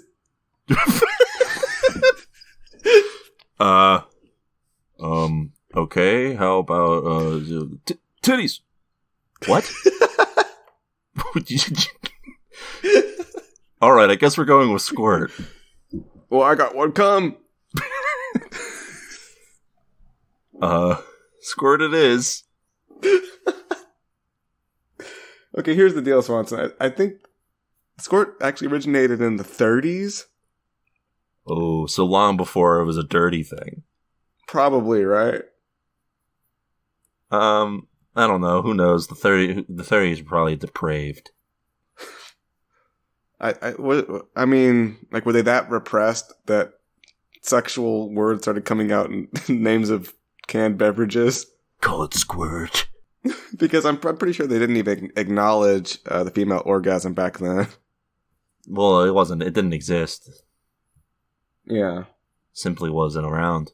Okay. How about titties? What? All right, I guess we're going with Squirt. Well, I got one come. Squirt it is. Okay, here's the deal, Swanson. I think Squirt actually originated in the 30s. Oh, so long before it was a dirty thing. Probably, right? I don't know. Who knows? The 30s were probably depraved. I mean, like, were they that repressed that sexual words started coming out in names of canned beverages? Call it squirt. Because I'm pretty sure they didn't even acknowledge the female orgasm back then. Well, it wasn't. It didn't exist. Yeah. Simply wasn't around.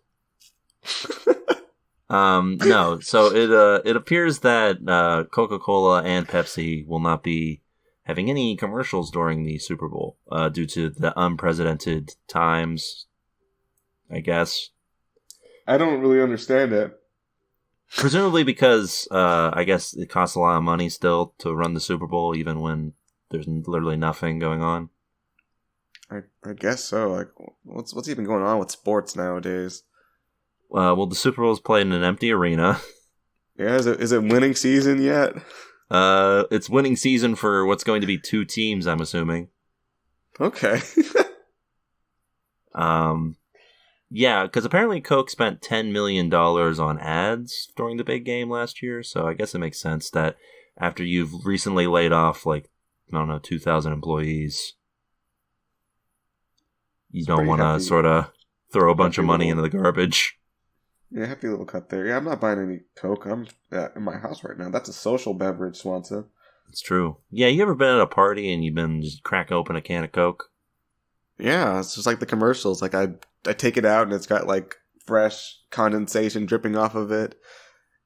No. So it appears that Coca-Cola and Pepsi will not be having any commercials during the Super Bowl due to the unprecedented times, I guess. I don't really understand it. Presumably because I guess it costs a lot of money still to run the Super Bowl, even when there's literally nothing going on. I guess so. Like, what's even going on with sports nowadays? Well, the Super Bowl is played in an empty arena. Yeah, is it winning season yet? It's winning season for what's going to be 2 teams, I'm assuming. Okay. Yeah, because apparently Coke spent $10 million on ads during the big game last year, so I guess it makes sense that after you've recently laid off, like, I don't know, 2,000 employees, you don't want to sort of throw a bunch of money into the garbage. Yeah, hefty little cut there. Yeah, I'm not buying any Coke. I'm in my house right now. That's a social beverage, Swanson. It's true. Yeah, you ever been at a party and you've been just crack open a can of Coke? Yeah, it's just like the commercials. Like, I take it out and it's got like fresh condensation dripping off of it,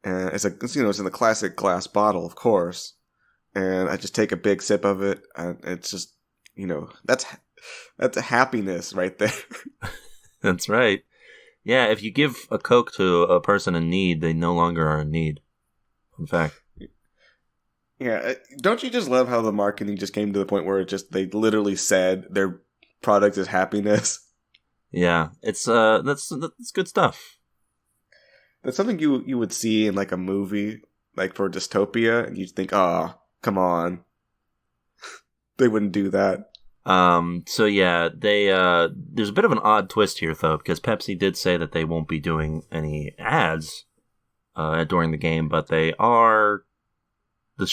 and it's in the classic glass bottle, of course. And I just take a big sip of it, and it's just that's a happiness right there. That's right. Yeah, if you give a Coke to a person in need, they no longer are in need. In fact. Yeah, don't you just love how the marketing just came to the point where they literally said their product is happiness? Yeah, it's that's good stuff. That's something you would see in like a movie, like for dystopia, and you'd think, "Oh, come on." They wouldn't do that. So yeah, there's a bit of an odd twist here though, because Pepsi did say that they won't be doing any ads during the game, but they are. The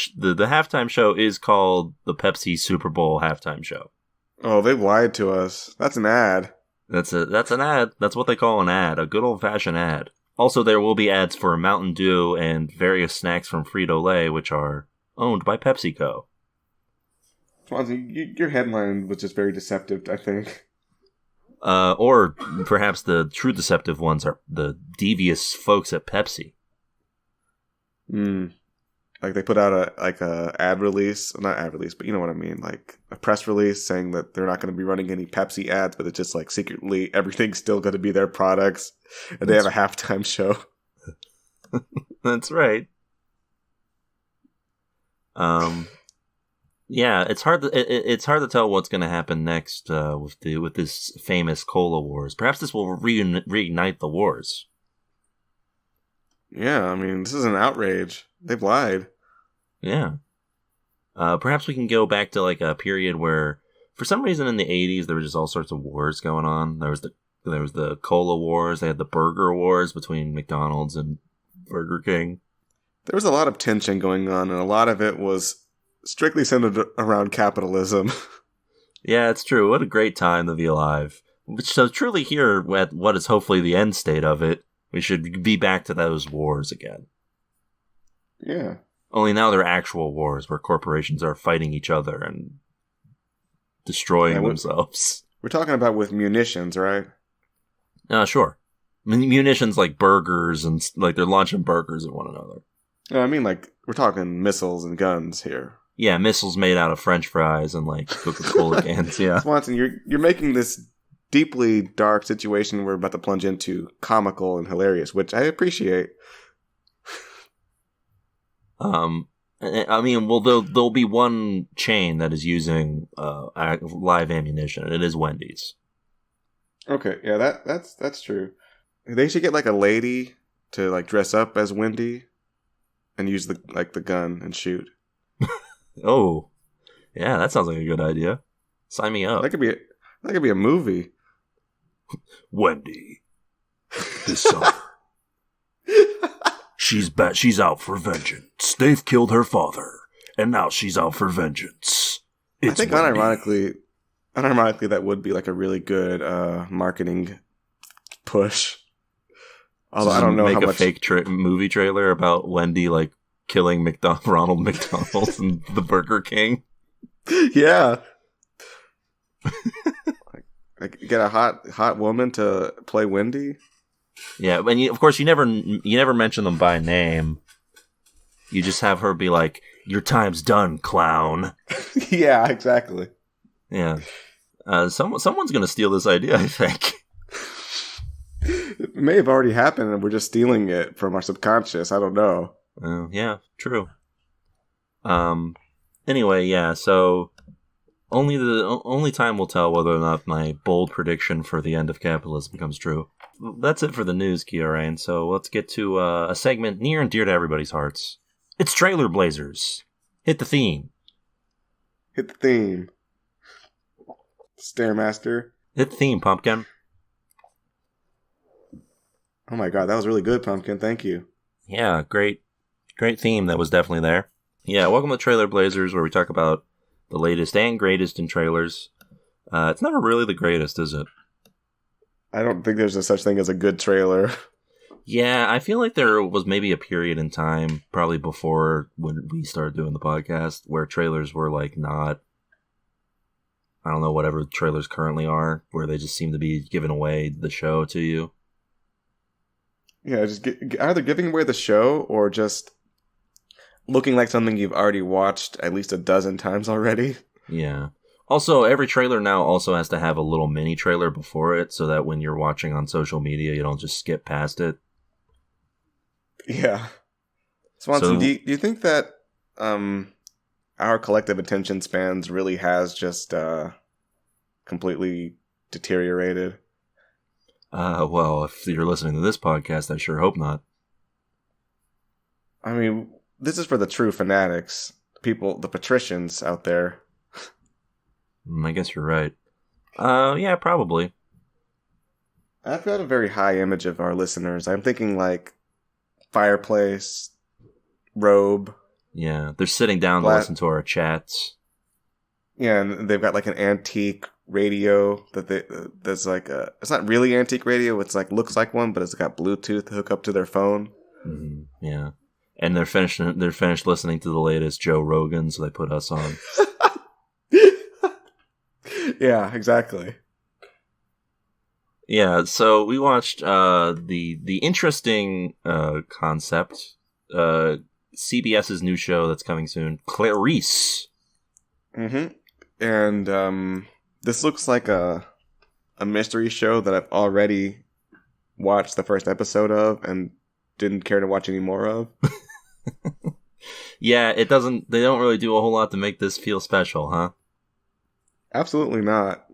halftime show is called the Pepsi Super Bowl halftime show. Oh, they lied to us. That's an ad. That's an ad. That's what they call an ad, a good old fashioned ad. Also, there will be ads for Mountain Dew and various snacks from Frito-Lay, which are owned by PepsiCo. Swansea, your headline was just very deceptive, I think. Or perhaps the true deceptive ones are the devious folks at Pepsi. Like they put out a ad release, not ad release, but you know what I mean, like a press release saying that they're not going to be running any Pepsi ads, but it's just like secretly everything's still going to be their products, and they have a halftime show. That's right. Yeah, it's hard to tell what's going to happen next with this famous cola wars. Perhaps this will reignite the wars. Yeah, I mean, this is an outrage. They've lied. Yeah. Perhaps we can go back to like a period where, for some reason, in the 80s there were just all sorts of wars going on. There was the cola wars. They had the burger wars between McDonald's and Burger King. There was a lot of tension going on, and a lot of it was strictly centered around capitalism. Yeah, it's true. What a great time to be alive. So truly here at what is hopefully the end state of it, we should be back to those wars again. Yeah. Only now they're actual wars where corporations are fighting each other and destroying themselves. We're talking about with munitions, right? Sure. Munitions like burgers and like they're launching burgers at one another. I mean, like, we're talking missiles and guns here. Yeah, missiles made out of French fries and like Coca-Cola cans. Yeah, Swanson, you're making this deeply dark situation we're about to plunge into comical and hilarious, which I appreciate. I mean, well, there'll be one chain that is using live ammunition, and it is Wendy's. Okay, yeah, that's true. They should get like a lady to like dress up as Wendy and use the gun and shoot. Oh, Yeah, that sounds like a good idea. Sign me up. That could be a movie. Wendy, this summer. She's out for vengeance. They've killed her father, and now she's out for vengeance. I think unironically, that would be like a really good marketing push. Although I don't know how much. Make a fake movie trailer about Wendy like killing Ronald McDonald and the Burger King. Yeah. Like get a hot woman to play Wendy. Yeah, and of course you never mention them by name. You just have her be like, "Your time's done, clown." Yeah, exactly. Yeah, someone's gonna steal this idea. I think it may have already happened, and we're just stealing it from our subconscious. I don't know. Yeah, true. Anyway, yeah. So only time will tell whether or not my bold prediction for the end of capitalism comes true. That's it for the news, Kioran. So let's get to a segment near and dear to everybody's hearts. It's Trailer Blazers. Hit the theme. Hit the theme. Stairmaster. Hit the theme, Pumpkin. Oh my god, that was really good, Pumpkin. Thank you. Yeah, great theme that was definitely there. Yeah, welcome to Trailer Blazers, where we talk about the latest and greatest in trailers. It's never really the greatest, is it? I don't think there's a such thing as a good trailer. Yeah, I feel like there was maybe a period in time, probably before when we started doing the podcast, where trailers were like not, I don't know, whatever trailers currently are, where they just seem to be giving away the show to you. Yeah, just either giving away the show or just looking like something you've already watched at least a dozen times already. Yeah. Also, every trailer now also has to have a little mini trailer before it, so that when you're watching on social media, you don't just skip past it. Yeah. Swanson, do you think that our collective attention spans really has just completely deteriorated? Well, if you're listening to this podcast, I sure hope not. I mean, this is for the true fanatics, people, the patricians out there. I guess you're right. Yeah, probably. I've got a very high image of our listeners. I'm thinking like fireplace, robe. Yeah, they're sitting down to listen to our chats. Yeah, and they've got like an antique radio that's like it's not really antique radio. It's like looks like one, but it's got Bluetooth hook up to their phone. Mm-hmm. Yeah, and they're finished listening to the latest Joe Rogan, so they put us on. Yeah, exactly. Yeah, so we watched the interesting concept, CBS's new show that's coming soon, Clarice. Mm-hmm. And this looks like a mystery show that I've already watched the first episode of and didn't care to watch any more of. Yeah, they don't really do a whole lot to make this feel special, huh? Absolutely not.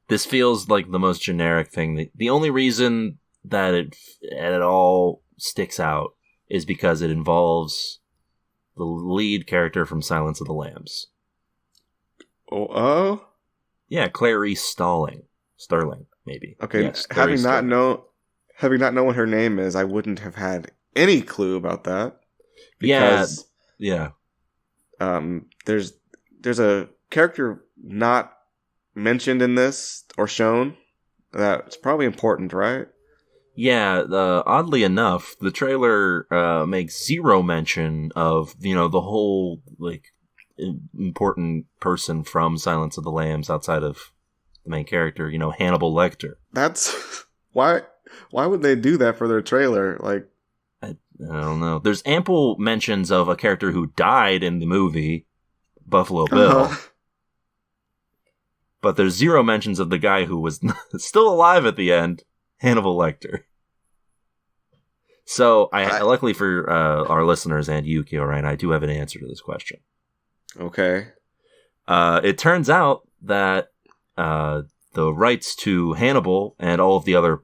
This feels like the most generic thing. The only reason that it at all sticks out is because it involves the lead character from Silence of the Lambs. Oh? Yeah, Clarice Sterling, maybe. Okay, yes, having not known what her name is, I wouldn't have had any clue about that. Because, yeah. There's a character not mentioned in this or shown that's probably important, right? Yeah, oddly enough, the trailer makes zero mention of, the whole, like, important person from Silence of the Lambs outside of the main character, Hannibal Lecter. That's... Why would they do that for their trailer? Like... I don't know. There's ample mentions of a character who died in the movie, Buffalo Bill. Uh-huh. But there's zero mentions of the guy who was still alive at the end, Hannibal Lecter. So, luckily for our listeners and you, Kioran, I do have an answer to this question. Okay. It turns out that the rights to Hannibal and all of the other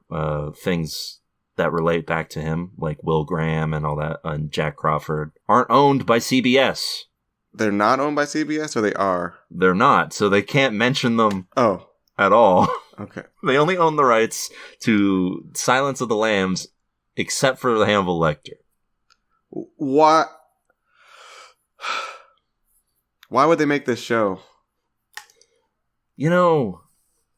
things that relate back to him, like Will Graham and all that, and Jack Crawford, aren't owned by CBS. they're not owned by CBS, or they are? They're not, so they can't mention them Oh, at all. okay. They only own the rights to Silence of the Lambs, except for the Hannibal Lecter. What? Why would they make this show? You know,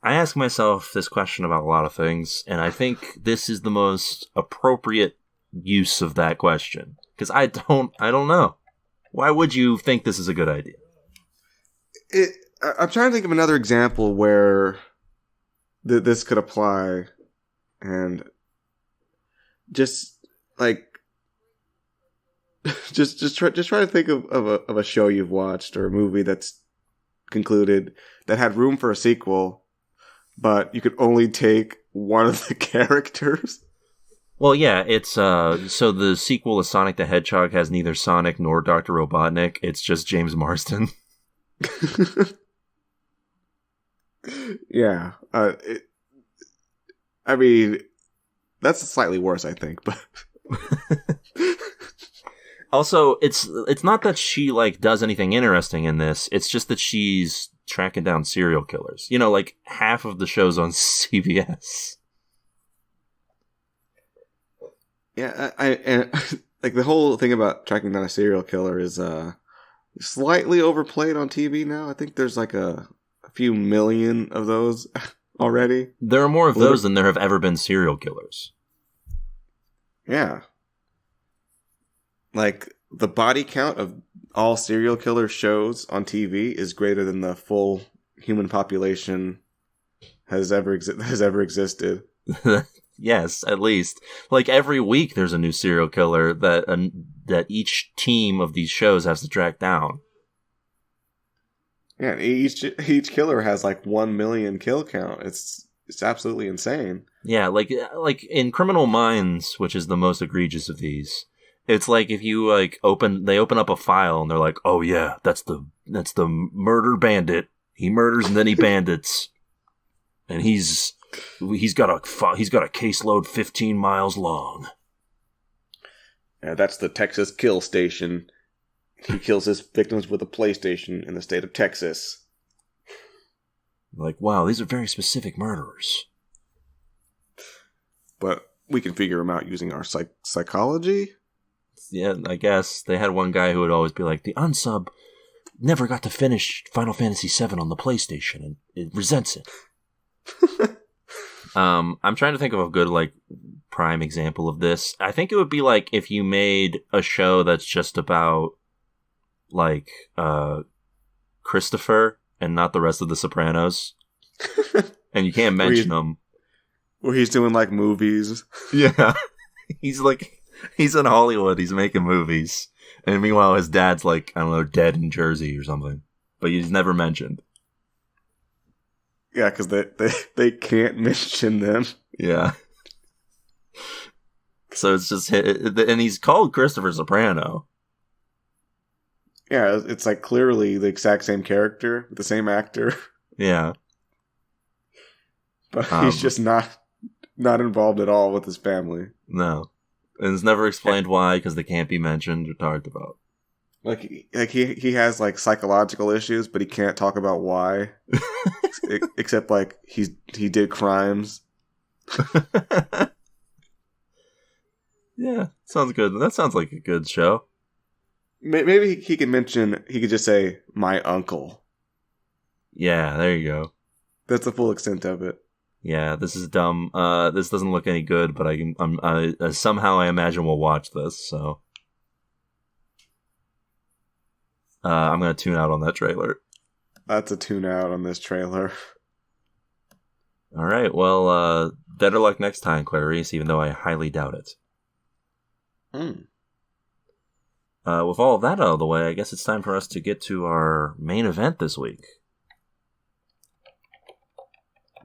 I ask myself this question about a lot of things, and I think this is the most appropriate use of that question. Because I don't know. Why would you think this is a good idea? I'm trying to think of another example where this could apply, and just like just try to think of a show you've watched or a movie that's concluded that had room for a sequel, but you could only take one of the characters. Well, yeah, it's so the sequel to Sonic the Hedgehog has neither Sonic nor Dr. Robotnik. It's just James Marsden. Yeah, I mean, that's slightly worse, I think. But also, it's not that she like does anything interesting in this. It's just that she's tracking down serial killers. You know, like half of the show's on CBS. Yeah, I like the whole thing about tracking down a serial killer is slightly overplayed on TV now. I think there's like a few million of those already. There are more of those than there have ever been serial killers. Yeah. Like, the body count of all serial killer shows on TV is greater than the full human population has ever existed. Yes, at least. Like, every week there's a new serial killer that each team of these shows has to track down. Yeah, each killer has like 1 million kill count. It's absolutely insane. Yeah, like in Criminal Minds, which is the most egregious of these, it's like if you like they open up a file and they're like, "Oh yeah, that's the murder bandit. He murders and then he bandits, and he's got a caseload 15 miles long." Yeah, that's the Texas Kill Station. He kills his victims with a PlayStation in the state of Texas. Like, wow, these are very specific murderers. But we can figure them out using our psychology? Yeah, I guess. They had one guy who would always be like, the unsub never got to finish Final Fantasy VII on the PlayStation, and it resents it. I'm trying to think of a good, like, prime example of this. I think it would be like if you made a show that's just about like Christopher and not the rest of the Sopranos, and you can't mention him. Where he's doing like movies. Yeah, he's in Hollywood. He's making movies, and meanwhile his dad's like, I don't know, dead in Jersey or something, but he's never mentioned. Yeah, because they can't mention them. Yeah. So it's just, and he's called Christopher Soprano. Yeah, it's like clearly the exact same character, the same actor. Yeah. But he's just not involved at all with his family. No. And it's never explained why, because they can't be mentioned or talked about. Like he has like psychological issues, but he can't talk about why. Except like he did crimes. Yeah, sounds good. That sounds like a good show. Maybe he could just say, "My uncle." Yeah, there you go. That's the full extent of it. Yeah, this is dumb. This doesn't look any good, but somehow I imagine we'll watch this, so. I'm gonna tune out on that trailer. That's a tune out on this trailer. Alright, well, better luck next time, Clarice, even though I highly doubt it. With all of that out of the way, I guess it's time for us to get to our main event this week.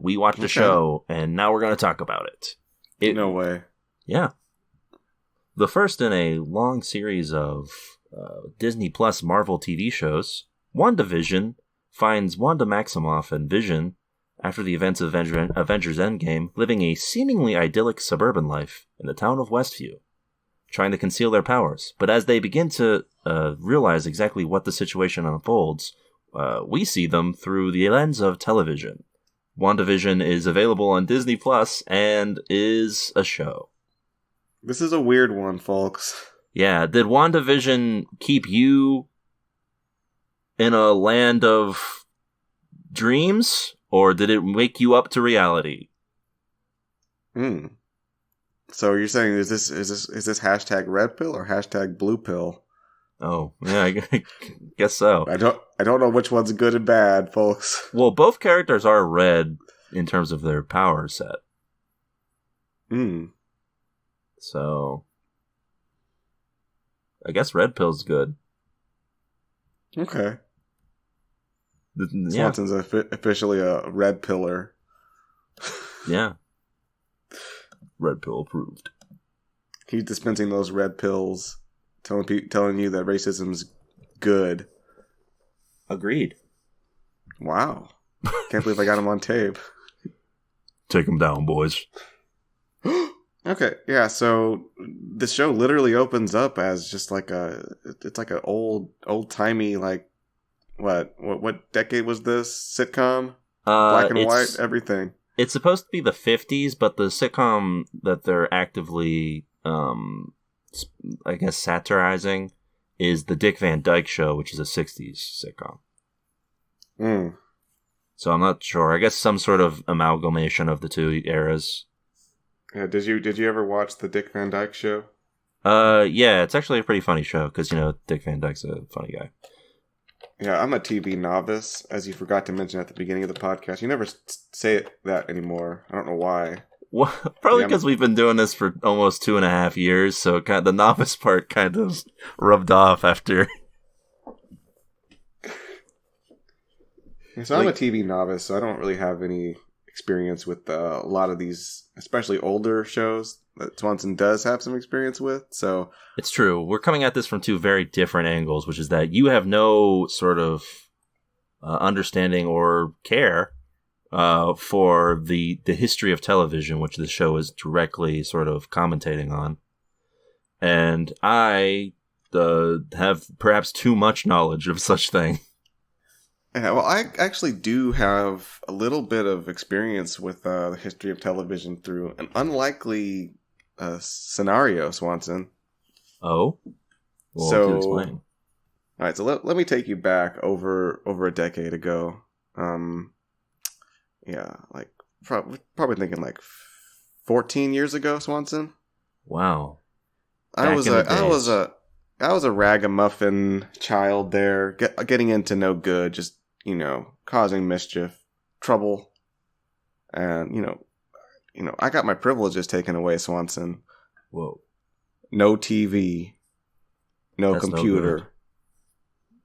We watched a show, and now we're going to talk about it. No way. Yeah. The first in a long series of Disney Plus Marvel TV shows, WandaVision finds Wanda Maximoff and Vision, after the events of Avengers Endgame, living a seemingly idyllic suburban life in the town of Westview. trying to conceal their powers. But as they begin to realize exactly what the situation unfolds, we see them through the lens of television. WandaVision is available on Disney Plus and is a show. This is a weird one, folks. Yeah, did WandaVision keep you in a land of dreams, or did it wake you up to reality? So you're saying is this hashtag red pill or hashtag blue pill? Oh, yeah, I guess so. I don't know which one's good and bad, folks. Well, both characters are red in terms of their power set. So I guess red pill's good. Okay. Yeah. Swanson's officially a red pillar. Yeah. Red pill approved. He's dispensing those red pills, telling you that racism's good. Agreed. Wow. Can't believe I got him on tape. Take him down, boys. Okay, yeah, so the show literally opens up as just like it's like an old-timey, like, what decade was this? Sitcom? Black and white, everything. It's supposed to be the 50s, but the sitcom that they're actively, I guess, satirizing is the Dick Van Dyke Show, which is a 60s sitcom. So I'm not sure. I guess some sort of amalgamation of the two eras. Yeah, did you ever watch the Dick Van Dyke Show? Yeah, it's actually a pretty funny show because, Dick Van Dyke's a funny guy. Yeah, I'm a TV novice, as you forgot to mention at the beginning of the podcast. You never say that anymore. I don't know why. Well, probably because we've been doing this for almost 2.5 years, so the novice part kind of rubbed off after. So I'm a TV novice, so I don't really have any experience with a lot of these, especially older shows that Swanson does have some experience with. So it's true. We're coming at this from two very different angles, which is that you have no sort of understanding or care for the history of television, which the show is directly sort of commentating on. And I have perhaps too much knowledge of such thing. Yeah, well, I actually do have a little bit of experience with the history of television through an unlikely scenario, Swanson. Oh? Well, so, explain. All right, so let me take you back over a decade ago. Yeah, like probably thinking like 14 years ago, Swanson. Wow. I was a ragamuffin child there, getting into no good, just, causing mischief, trouble. And, I got my privileges taken away, Swanson. Whoa. No TV, no computer,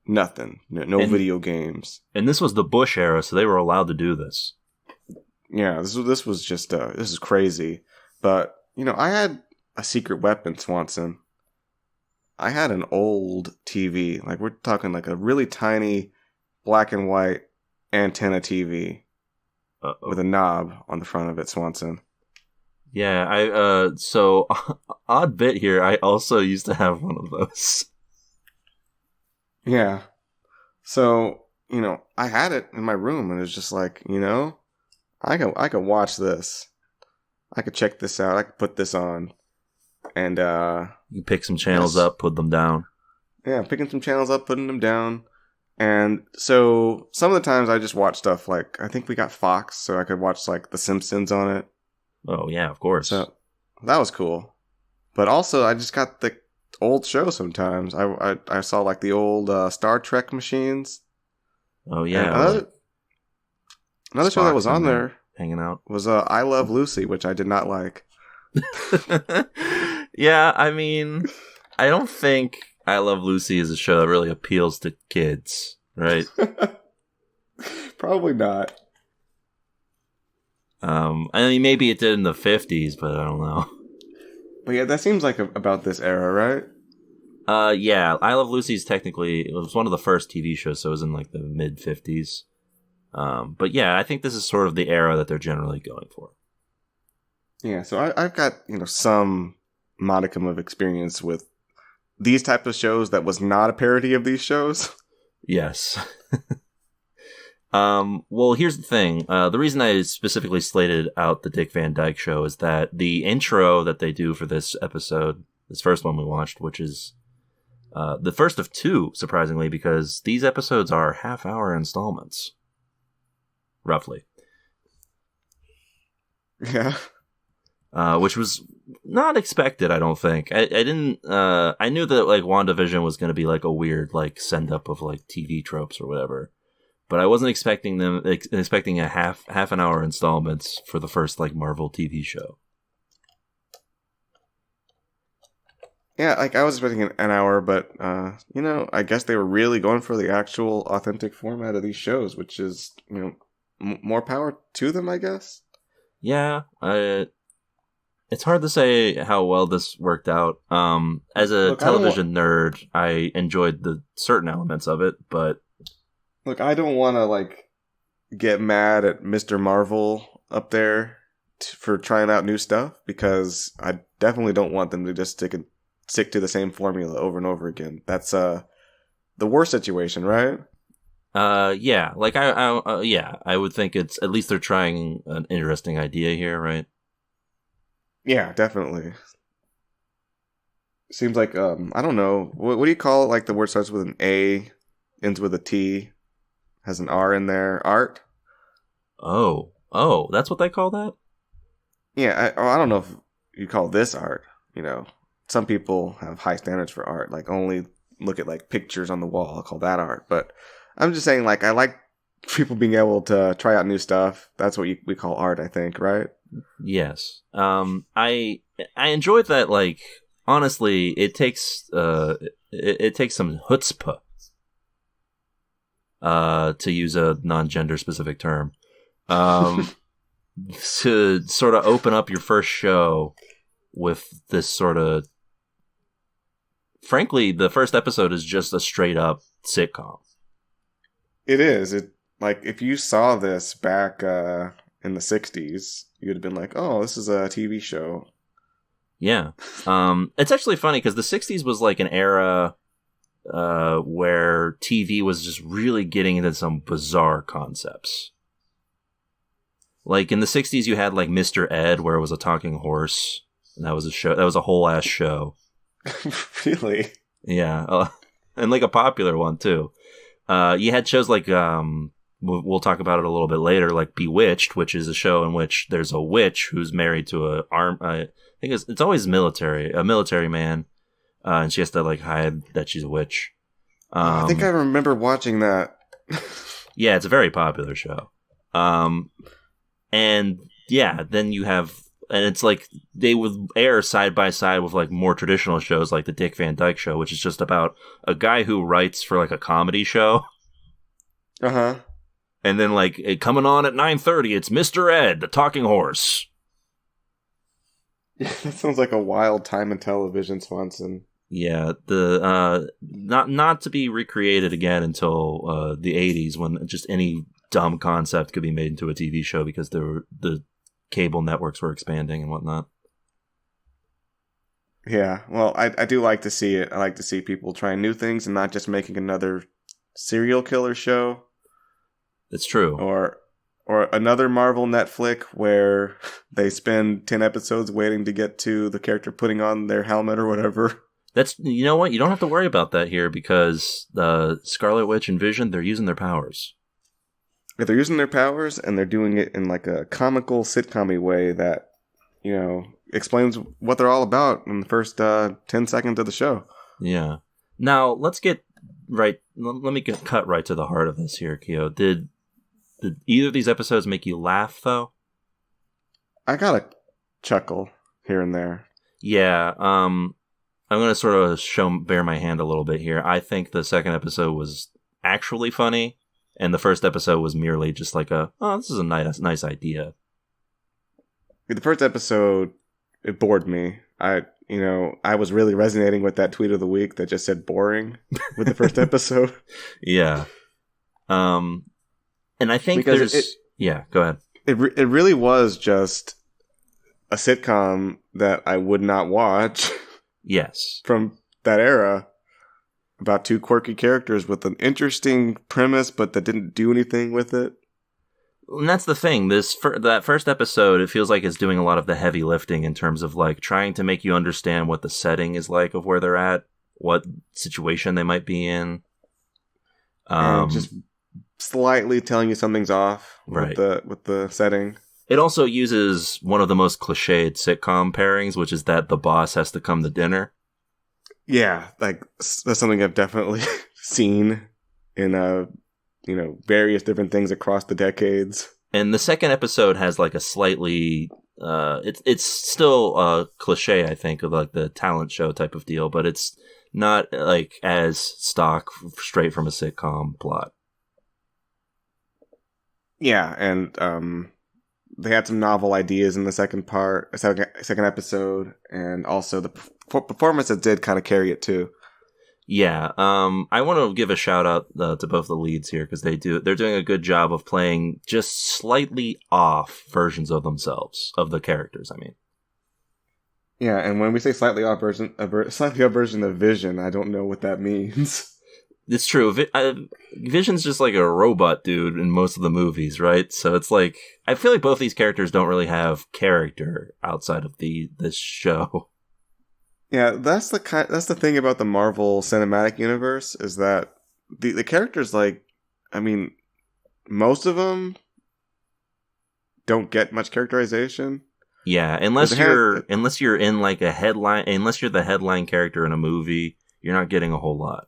nothing, no video games. And this was the Bush era, so they were allowed to do this. Yeah, this was just, this is crazy. But, I had a secret weapon, Swanson. I had an old TV, like we're talking like a really tiny black and white antenna TV with a knob on the front of it, Swanson. Yeah, so odd bit here, I also used to have one of those. Yeah. So, I had it in my room and it was just like, I can watch this. I could check this out. I could put this on. And you pick some channels up, put them down. Yeah, picking some channels up, putting them down. And so some of the times I just watch stuff like, I think we got Fox, so I could watch like The Simpsons on it. Oh yeah, of course. So that was cool. But also I just got the old shows sometimes. I saw like the old Star Trek machines. Oh yeah. Another show that was on there hanging out was I Love Lucy, which I did not like. Yeah, I mean, I don't think I Love Lucy is a show that really appeals to kids, right? Probably not. I mean, maybe it did in the 50s, but I don't know. But yeah, that seems like about this era, right? Yeah, I Love Lucy is technically, it was one of the first TV shows, so it was in like the mid 50s. But yeah, I think this is sort of the era that they're generally going for. Yeah, so I've got, some modicum of experience with these type of shows that was not a parody of these shows. Yes. Well, here's the thing. The reason I specifically slated out the Dick Van Dyke Show is that the intro that they do for this episode, this first one we watched, which is the first of two, surprisingly, because these episodes are half-hour installments, roughly. Yeah. Which was not expected, I don't think. I didn't. I knew that like WandaVision was going to be like a weird like send up of like TV tropes or whatever, but I wasn't expecting a half an hour installments for the first like Marvel TV show. Yeah, like I was expecting an hour, but I guess they were really going for the actual authentic format of these shows, which is more power to them, I guess. Yeah, it's hard to say how well this worked out. As a television nerd, I enjoyed the certain elements of it, but look, I don't want to like get mad at Mr. Marvel up there for trying out new stuff, because I definitely don't want them to just stick to the same formula over and over again. That's the worst situation, right? Yeah, like I would think it's at least they're trying an interesting idea here, right? Yeah, definitely. Seems like I don't know, what do you call it? Like the word starts with an A, ends with a T, has an R in there. Art? Oh, that's what they call that? Yeah, I don't know if you call this art. Some people have high standards for art, like only look at like pictures on the wall. I'll call that art. But I'm just saying, like, I like people being able to try out new stuff. That's what we call art, I think, right? Yes. I enjoyed that. Like, honestly, it takes it takes some chutzpah, to use a non-gender specific term, to sort of open up your first show with this sort of. Frankly, the first episode is just a straight up sitcom. It is. It like if you saw this back in the 60s, you'd have been like, "Oh, this is a TV show." Yeah. It's actually funny because the 60s was like an era where TV was just really getting into some bizarre concepts. Like in the 60s you had like Mr. Ed, where it was a talking horse, and that was a show. That was a whole ass show. Really? Yeah. And like a popular one too. You had shows like we'll talk about it a little bit later, like Bewitched, which is a show in which there's a witch who's married to I think it's always a military man, and she has to like hide that she's a witch. I think I remember watching that. Yeah, it's a very popular show. And yeah, then you have, and it's like they would air side by side with like more traditional shows like the Dick Van Dyke Show, which is just about a guy who writes for like a comedy show. Uh-huh. And then like coming on at 9:30, it's Mr. Ed, the talking horse. Yeah, that sounds like a wild time in television, Swanson. Yeah, the not to be recreated again until the 80s, when just any dumb concept could be made into a TV show because the cable networks were expanding and whatnot. Yeah, well, I do like to see it. I like to see people trying new things and not just making another serial killer show. It's true. Or another Marvel Netflix where they spend 10 episodes waiting to get to the character putting on their helmet or whatever. That's, you know what? You don't have to worry about that here because Scarlet Witch and Vision, they're using their powers. If they're using their powers and they're doing it in like a comical sitcom-y way that, explains what they're all about in the first 10 seconds of the show. Yeah. Now, let's get right. Let me cut right to the heart of this here, Kio. Did either of these episodes make you laugh, though? I got a chuckle here and there. Yeah. I'm going to sort of bear my hand a little bit here. I think the second episode was actually funny, and the first episode was merely just like this is a nice idea. The first episode, it bored me. I was really resonating with that tweet of the week that just said boring with the first episode. Yeah. And I think because yeah, go ahead. It really was just a sitcom that I would not watch. Yes. From that era. About two quirky characters with an interesting premise, but that didn't do anything with it. And that's the thing. That first episode, it feels like it's doing a lot of the heavy lifting in terms of like trying to make you understand what the setting is like of where they're at, what situation they might be in. And just slightly telling you something's off right. with the setting. It also uses one of the most cliched sitcom pairings, which is that the boss has to come to dinner. Yeah, like that's something I've definitely seen in various different things across the decades. And the second episode has like a slightly it's still a cliche, I think, of like the talent show type of deal, but it's not like as stock straight from a sitcom plot. Yeah, and they had some novel ideas in the second episode, and also the performances did kind of carry it too. Yeah, I want to give a shout out to both the leads here because they're doing a good job of playing just slightly off versions of themselves, of the characters. I mean, yeah, and when we say slightly off version of Vision, I don't know what that means. It's true. Vision's just like a robot dude in most of the movies, right? So it's like I feel like both these characters don't really have character outside of this show. Yeah, that's the thing about the Marvel Cinematic Universe is that the characters, like, I mean, most of them don't get much characterization. Yeah, unless you're in like a headline, unless you're the headline character in a movie, you're not getting a whole lot.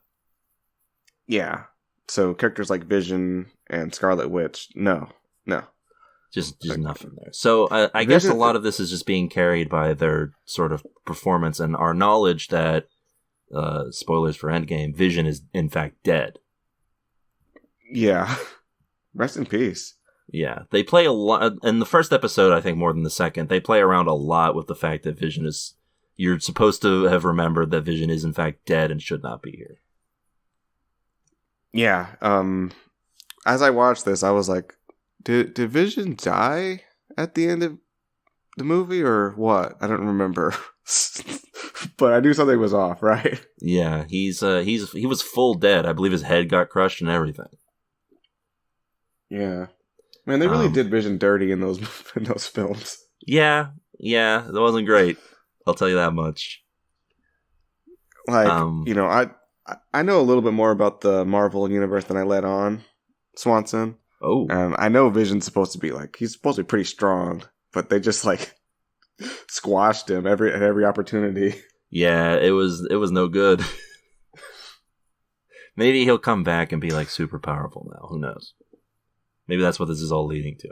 Yeah, so characters like Vision and Scarlet Witch, no. Just nothing there. So I guess a lot of this is just being carried by their sort of performance and our knowledge that, spoilers for Endgame, Vision is in fact dead. Yeah. Rest in peace. Yeah. They play a lot, in the first episode, I think more than the second, they play around a lot with the fact that Vision is, you're supposed to have remembered that Vision is in fact dead and should not be here. Yeah. As I watched this, I was like, Did Vision die at the end of the movie or what? I don't remember. But I knew something was off, right? Yeah, he was full dead. I believe his head got crushed and everything. Yeah. Man, they really did Vision dirty in those films. Yeah, that wasn't great. I'll tell you that much. Like, I know a little bit more about the Marvel universe than I let on, Swanson. Oh. I know Vision's supposed to be he's supposed to be pretty strong, but they just squashed him at every opportunity. Yeah, it was no good. Maybe he'll come back and be super powerful now. Who knows? Maybe that's what this is all leading to.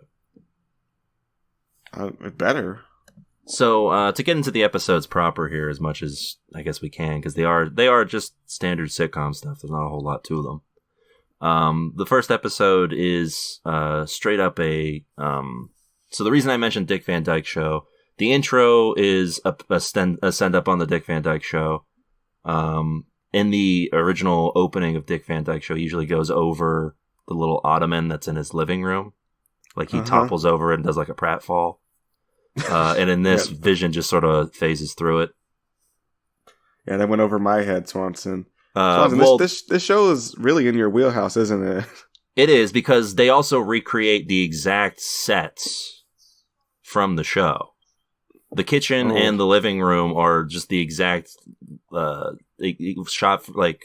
It better. So to get into the episodes proper here, as much as I guess we can, because they are just standard sitcom stuff. There's not a whole lot to them. The first episode is straight up a. So the reason I mentioned Dick Van Dyke Show, the intro is a send up on the Dick Van Dyke Show. In the original opening of Dick Van Dyke Show, usually goes over the little ottoman that's in his living room, he topples over it and does a pratfall. And in this, Vision just sort of phases through it. Yeah, that went over my head, Swanson. This show is really in your wheelhouse, isn't it? It is, because they also recreate the exact sets from the show. The kitchen and the living room are just the exact shot, at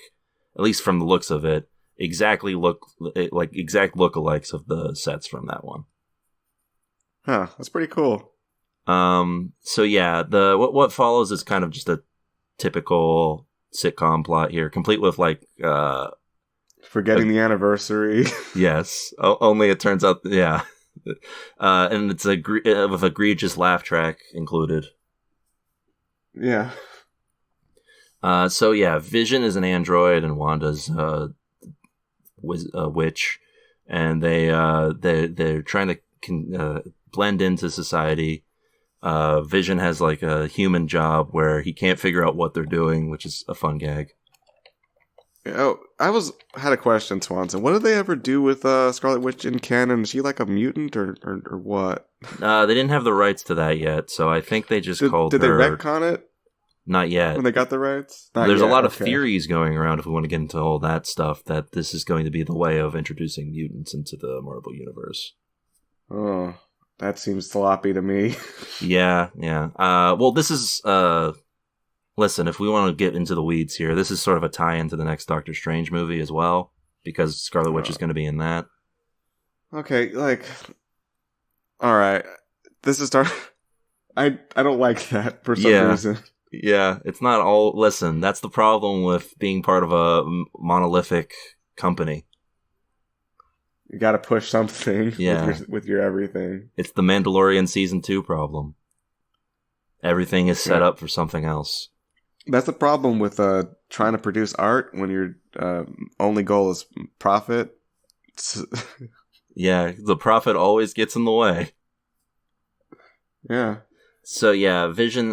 least from the looks of it, exact lookalikes of the sets from that one. Huh, that's pretty cool. So yeah, what follows is kind of just a typical sitcom plot here, complete with forgetting the anniversary. Yes, only it turns out, yeah. And it's with egregious laugh track included. Yeah. So yeah, Vision is an android and Wanda's a witch, and they're trying to blend into society. Vision has a human job where he can't figure out what they're doing, which is a fun gag. Oh, I had a question, Swanson. What did they ever do with Scarlet Witch in canon? Is she a mutant or what? They didn't have the rights to that yet, so I think they just called Did her... they retcon it? Not yet. When they got the rights? Not There's yet. a lot of theories going around, if we want to get into all that stuff, that this is going to be the way of introducing mutants into the Marvel Universe. Oh, that seems sloppy to me. Yeah. Well, this is... listen, if we want to get into the weeds here, this is sort of a tie-in to the next Doctor Strange movie as well, because Scarlet Witch is going to be in that. Okay, alright. This is I don't like that for some reason. Yeah, it's not all... Listen, that's the problem with being part of a monolithic company. You gotta push something with your everything. It's the Mandalorian Season 2 problem. Everything is set up for something else. That's the problem with trying to produce art when your only goal is profit. Yeah, the profit always gets in the way. Yeah. So yeah, Vision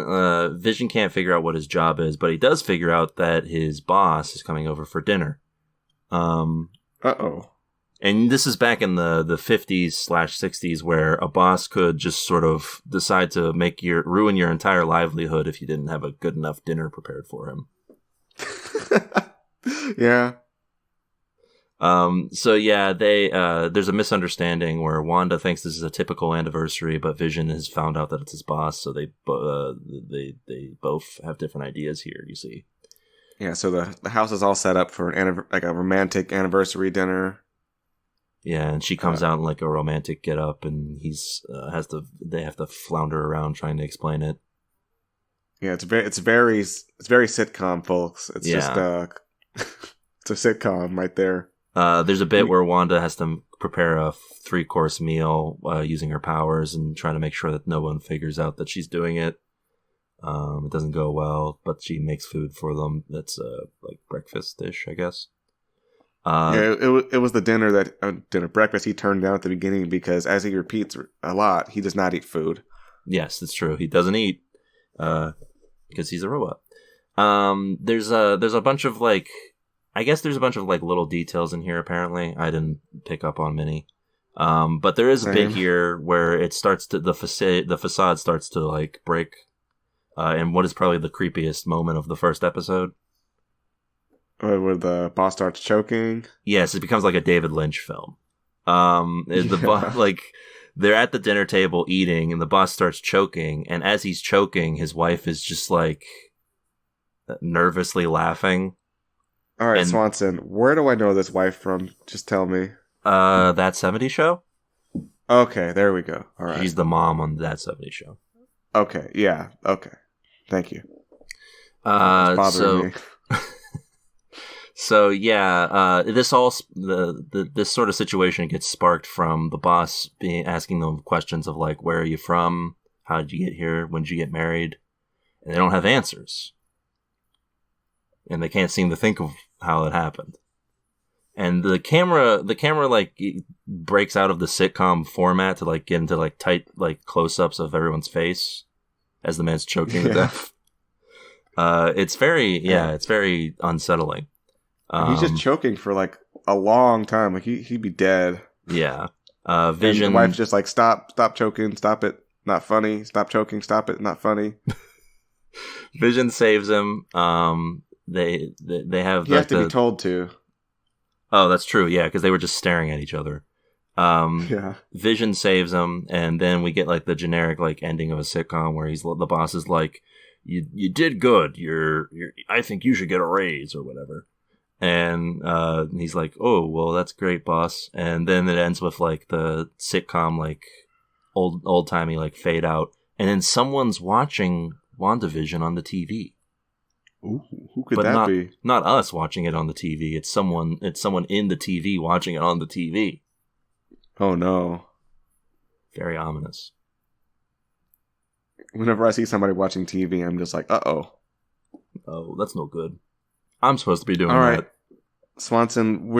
can't figure out what his job is, but he does figure out that his boss is coming over for dinner. Uh-oh. And this is back in the 50s/60s, where a boss could just sort of decide to ruin your entire livelihood if you didn't have a good enough dinner prepared for him. Yeah. So yeah, there's a misunderstanding where Wanda thinks this is a typical anniversary, but Vision has found out that it's his boss, so they both have different ideas here, you see. Yeah, so the house is all set up for a romantic anniversary dinner. Yeah, and she comes out in like a romantic get-up, and they have to flounder around trying to explain it. Yeah, it's very sitcom, folks. It's just it's a sitcom right there. There's a bit where Wanda has to prepare a 3-course meal using her powers and trying to make sure that no one figures out that she's doing it. It doesn't go well, but she makes food for them. That's like breakfast dish, I guess. It was the dinner breakfast he turned down at the beginning because, as he repeats a lot, he does not eat food. Yes, that's true. He doesn't eat because he's a robot. There's a bunch of little details in here. Apparently, I didn't pick up on many. But there is a bit here where it starts to the facade starts to like break. And what is probably the creepiest moment of the first episode. Where the boss starts choking? Yes, it becomes like a David Lynch film. They're at the dinner table eating, and the boss starts choking, and as he's choking, his wife is just like nervously laughing. All right, Swanson, where do I know this wife from? Just tell me. That 70s Show? Okay, there we go. All right. She's the mom on That 70s Show. Okay, yeah, okay. Thank you. Me. So yeah, this sort of situation gets sparked from the boss asking them questions of like, where are you from? How did you get here? When did you get married? And they don't have answers. And they can't seem to think of how it happened. And the camera like breaks out of the sitcom format to like get into like tight like close-ups of everyone's face as the man's choking to death. It's very unsettling. He's just choking for like a long time. Like he'd be dead. Yeah. Vision. And the wife's just like, stop choking, stop it, not funny. Stop choking, stop it, not funny. Vision saves him. They have. You have to be told to. Oh, that's true. Yeah, because they were just staring at each other. Yeah. Vision saves him, and then we get like the generic like ending of a sitcom where the boss is like, "You did good. I think you should get a raise or whatever." And he's like, "Oh, well, that's great, boss." And then it ends with like the sitcom like old timey like fade out, and then someone's watching WandaVision on the TV. Ooh, who could that be? Not us watching it on the TV. It's someone in the TV watching it on the TV. Oh no. Very ominous. Whenever I see somebody watching TV, I'm just like, uh-oh. Oh, that's no good. I'm supposed to be doing All right. that. Swanson,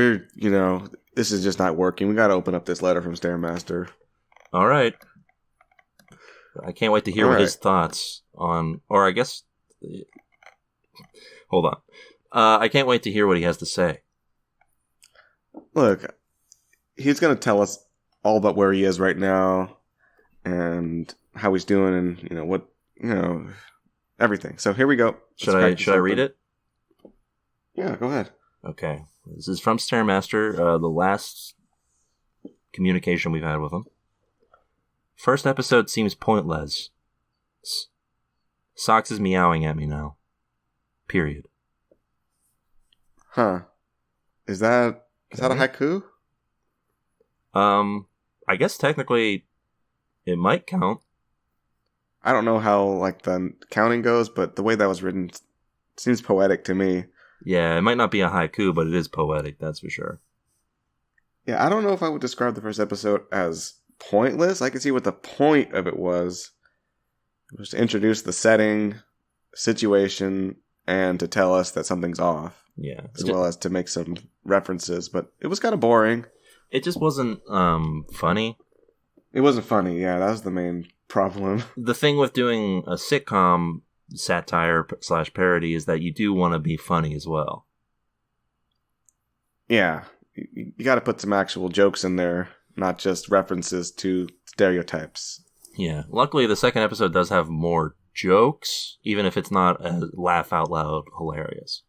this is just not working. We got to open up this letter from Stairmaster. All right. I can't wait to hear his thoughts on, or I guess, hold on. I can't wait to hear what he has to say. Look, he's going to tell us all about where he is right now. and how he's doing, and what everything. So here we go. Should I read it? Yeah, go ahead. Okay, this is from Stairmaster. The last communication we've had with him. First episode seems pointless. Socks is meowing at me now. Period. Huh. Is that a haiku? I guess technically it might count. I don't know how the counting goes, but the way that was written seems poetic to me. Yeah, it might not be a haiku, but it is poetic, that's for sure. Yeah, I don't know if I would describe the first episode as pointless. I can see what the point of it was. It was to introduce the setting, situation, and to tell us that something's off. Yeah. As well as to make some references, but it was kind of boring. It just wasn't funny. It wasn't funny, yeah, that was the main problem. The thing with doing a sitcom satire / parody is that you do want to be funny as well. Yeah, you got to put some actual jokes in there, not just references to stereotypes. Yeah, luckily the second episode does have more jokes, even if it's not as laugh out loud hilarious.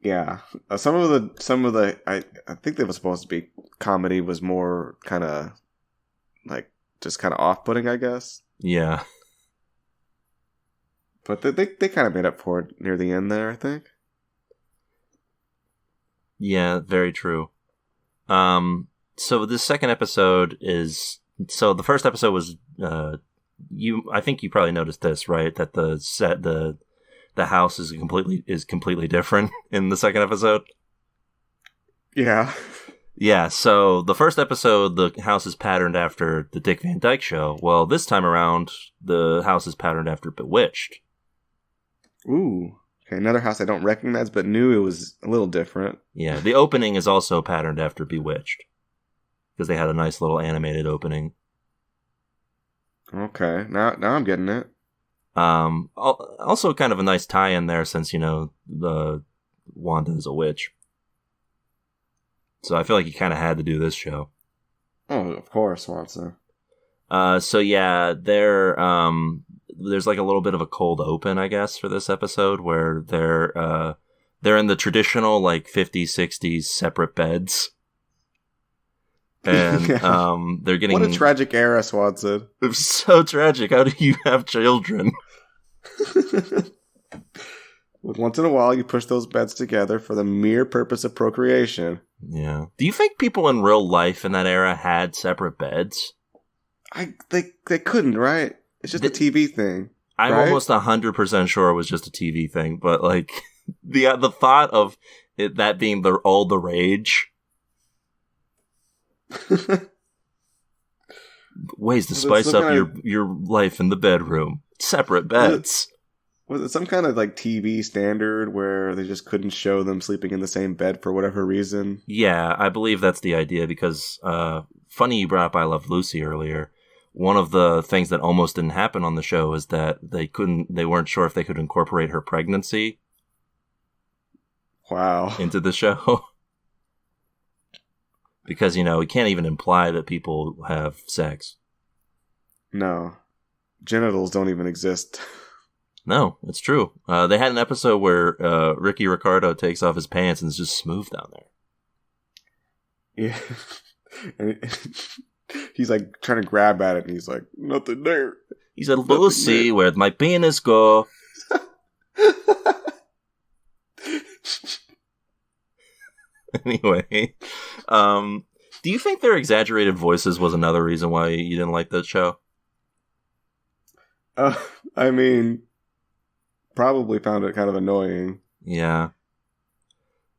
Yeah, some of the I think they were supposed to be comedy was more kind of just kind of off-putting, I guess. Yeah. But they kind of made up for it near the end there, I think. Yeah, very true. So this second episode is... So the first episode was... I think you probably noticed this, right? That the house is completely different in the second episode. Yeah. Yeah, so the first episode, the house is patterned after the Dick Van Dyke Show. Well, this time around, the house is patterned after Bewitched. Ooh. Okay, another house I don't recognize, but knew it was a little different. Yeah, the opening is also patterned after Bewitched. Because they had a nice little animated opening. Okay, now I'm getting it. Also kind of a nice tie-in there since, the Wanda is a witch. So I feel like you kind of had to do this show. Oh, of course, Swanson. So yeah, there's a little bit of a cold open, I guess, for this episode where they're in the traditional 50s, 60s separate beds. And yeah. They're getting... What a tragic era, Swanson. It's so tragic. How do you have children? Once in a while, you push those beds together for the mere purpose of procreation. Yeah. Do you think people in real life in that era had separate beds? They couldn't, right? It's just a TV thing. I'm right? almost 100% sure it was just a TV thing, but the thought of that being all the rage... Ways to spice up your life in the bedroom. Separate beds. Was it some kind of TV standard where they just couldn't show them sleeping in the same bed for whatever reason? Yeah, I believe that's the idea because funny you brought up I Love Lucy earlier. One of the things that almost didn't happen on the show is that they weren't sure if they could incorporate her pregnancy. Wow. Into the show. Because, we can't even imply that people have sex. No. Genitals don't even exist. No, it's true. They had an episode where Ricky Ricardo takes off his pants and is just smooth down there. Yeah. And he's trying to grab at it and he's like, nothing there. He said, Lucy, where'd my penis go? Anyway, do you think their exaggerated voices was another reason why you didn't like that show? I mean, probably found it kind of annoying. Yeah.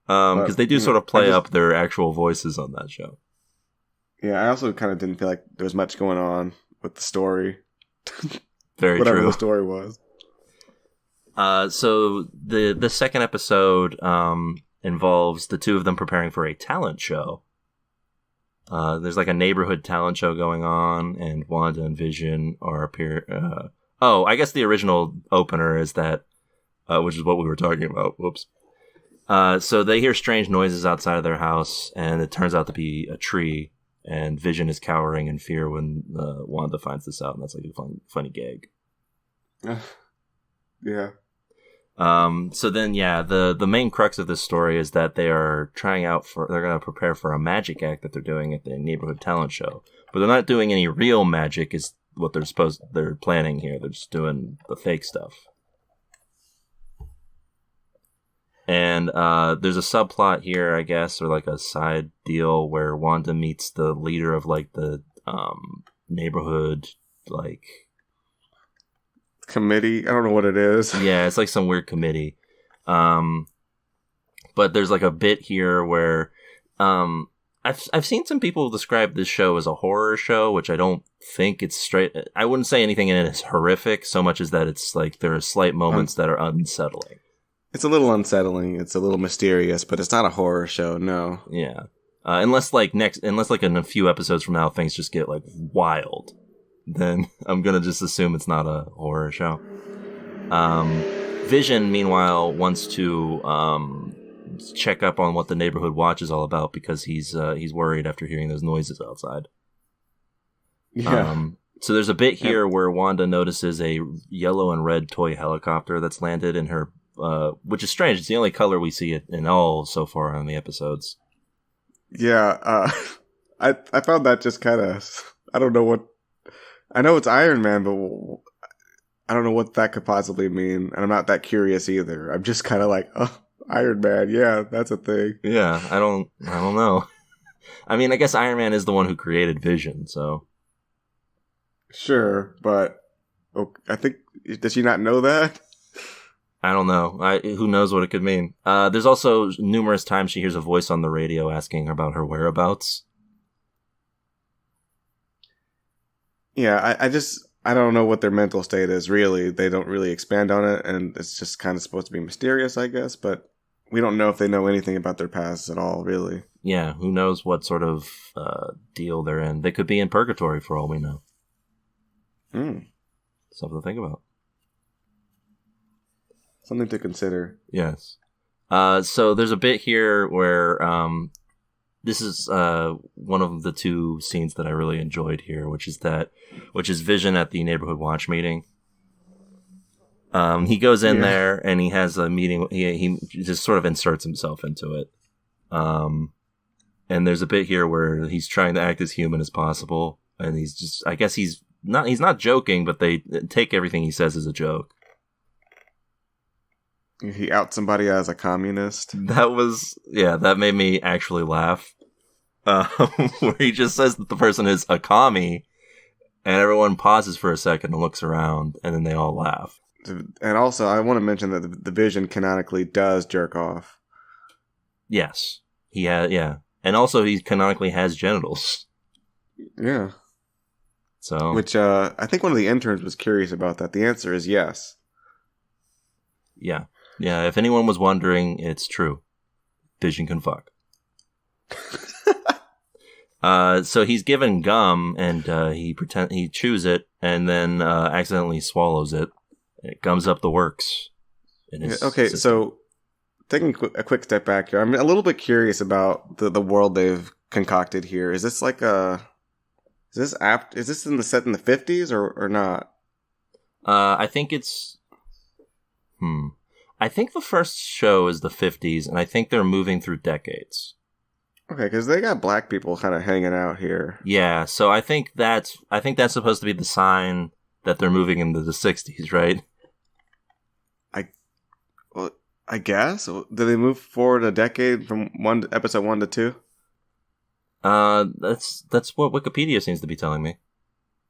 Because they do sort of play up their actual voices on that show. Yeah, I also kind of didn't feel like there was much going on with the story. Very Whatever true. the story was. So the second episode involves the two of them preparing for a talent show. There's a neighborhood talent show going on, and Wanda and Vision are I guess the original opener is that, which is what we were talking about. Whoops. So they hear strange noises outside of their house, and it turns out to be a tree. and Vision is cowering in fear when Wanda finds this out, and that's like a funny gag. Yeah. So then, the main crux of this story is that they're going to prepare for a magic act that they're doing at the neighborhood talent show, but they're not doing any real magic is what they're planning here. They're just doing the fake stuff. And there's a subplot here, I guess, or like a side deal where Wanda meets the leader of like the neighborhood like committee. I don't know what it is. Yeah, it's like some weird committee. But there's like a bit here where I've seen some people describe this show as a horror show, which I don't think it's straight. I wouldn't say anything in it is horrific so much as that it's like there are slight moments that are unsettling. It's a little unsettling. It's a little mysterious, but it's not a horror show. No. Yeah. Unless in a few episodes from now things just get like wild, then I'm gonna just assume it's not a horror show. Vision, meanwhile, wants to check up on what the neighborhood watch is all about because he's worried after hearing those noises outside. Yeah. So there's a bit here where Wanda notices a yellow and red toy helicopter that's landed in her, which is strange. It's the only color we see it in all so far on the episodes. Yeah, I found that just kind of, I don't know what, I know it's Iron Man, but I don't know what that could possibly mean, and I'm not that curious either. I'm just kind of like, oh, Iron Man, yeah, that's a thing. Yeah, I don't know. I mean, I guess Iron Man is the one who created Vision, so. Sure, but I think, does she not know that? I don't know. Who knows what it could mean. There's also numerous times she hears a voice on the radio asking her about her whereabouts. Yeah, I don't know what their mental state is, really. They don't really expand on it, and it's just kind of supposed to be mysterious, I guess, but we don't know if they know anything about their past at all, really. Yeah, who knows what sort of deal they're in. They could be in purgatory for all we know. Something to think about. Something to consider. Yes. So there's a bit here where this is one of the two scenes that I really enjoyed here, which is Vision at the neighborhood watch meeting. He goes in there and he has a meeting. He just sort of inserts himself into it. And there's a bit here where he's trying to act as human as possible, and he's just, I guess he's not joking, but they take everything he says as a joke. He outs somebody as a communist. That made me actually laugh. Where he just says that the person is a commie, and everyone pauses for a second and looks around, and then they all laugh. And also, I want to mention that the Vision canonically does jerk off. Yes. And also he canonically has genitals. Yeah. So. Which, I think one of the interns was curious about that. The answer is yes. Yeah. Yeah, if anyone was wondering, it's true. Vision can fuck. So he's given gum, and he chews it, and then accidentally swallows it. It gums up the works. Okay, so taking a quick step back here, I'm a little bit curious about the world they've concocted here. Is this like is this set in the 50s or not? I think it's I think the first show is the 50s, and I think they're moving through decades. Okay, because they got black people kind of hanging out here. Yeah, so I think that's supposed to be the sign that they're moving into the 60s, right? I guess. Did they move forward a decade from episode 1 to 2? That's what Wikipedia seems to be telling me.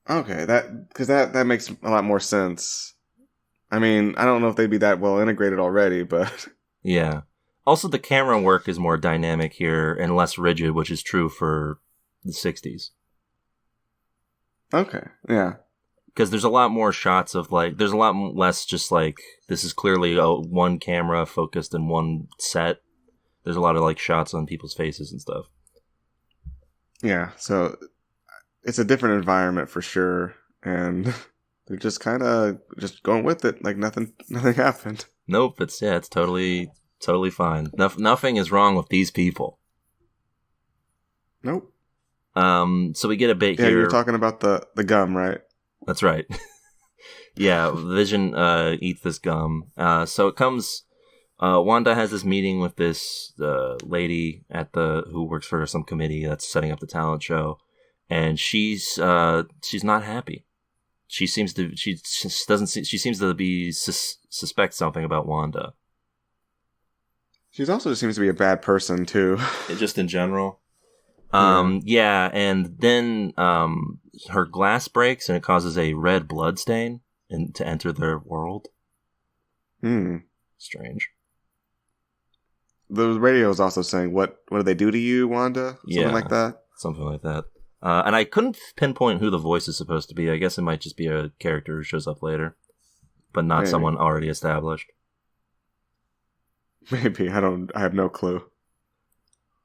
Okay, that makes a lot more sense. I mean, I don't know if they'd be that well integrated already, but yeah. Also, the camera work is more dynamic here and less rigid, which is true for the 60s. Okay, yeah. Because there's a lot more shots of, like, there's a lot less just, like, this is clearly one camera focused in one set. There's a lot of, like, shots on people's faces and stuff. Yeah, so it's a different environment for sure, and they're just kind of just going with it, like nothing happened. Nope, it's totally fine. Nothing is wrong with these people. Nope. So we get a bit Yeah, here. you're talking about the gum, right? That's right. Yeah, Vision eats this gum. So it comes. Wanda has this meeting with this lady who works for some committee that's setting up the talent show, and she's not happy. She seems to be suspect something about Wanda. She also seems to be a bad person too. Just in general. Yeah, and then her glass breaks and it causes a red blood stain to enter their world. Strange. The radio is also saying, "What do they do to you, Wanda?" Something like that. Something like that. And I couldn't pinpoint who the voice is supposed to be. I guess it might just be a character who shows up later, but not someone already established. Maybe. I have no clue.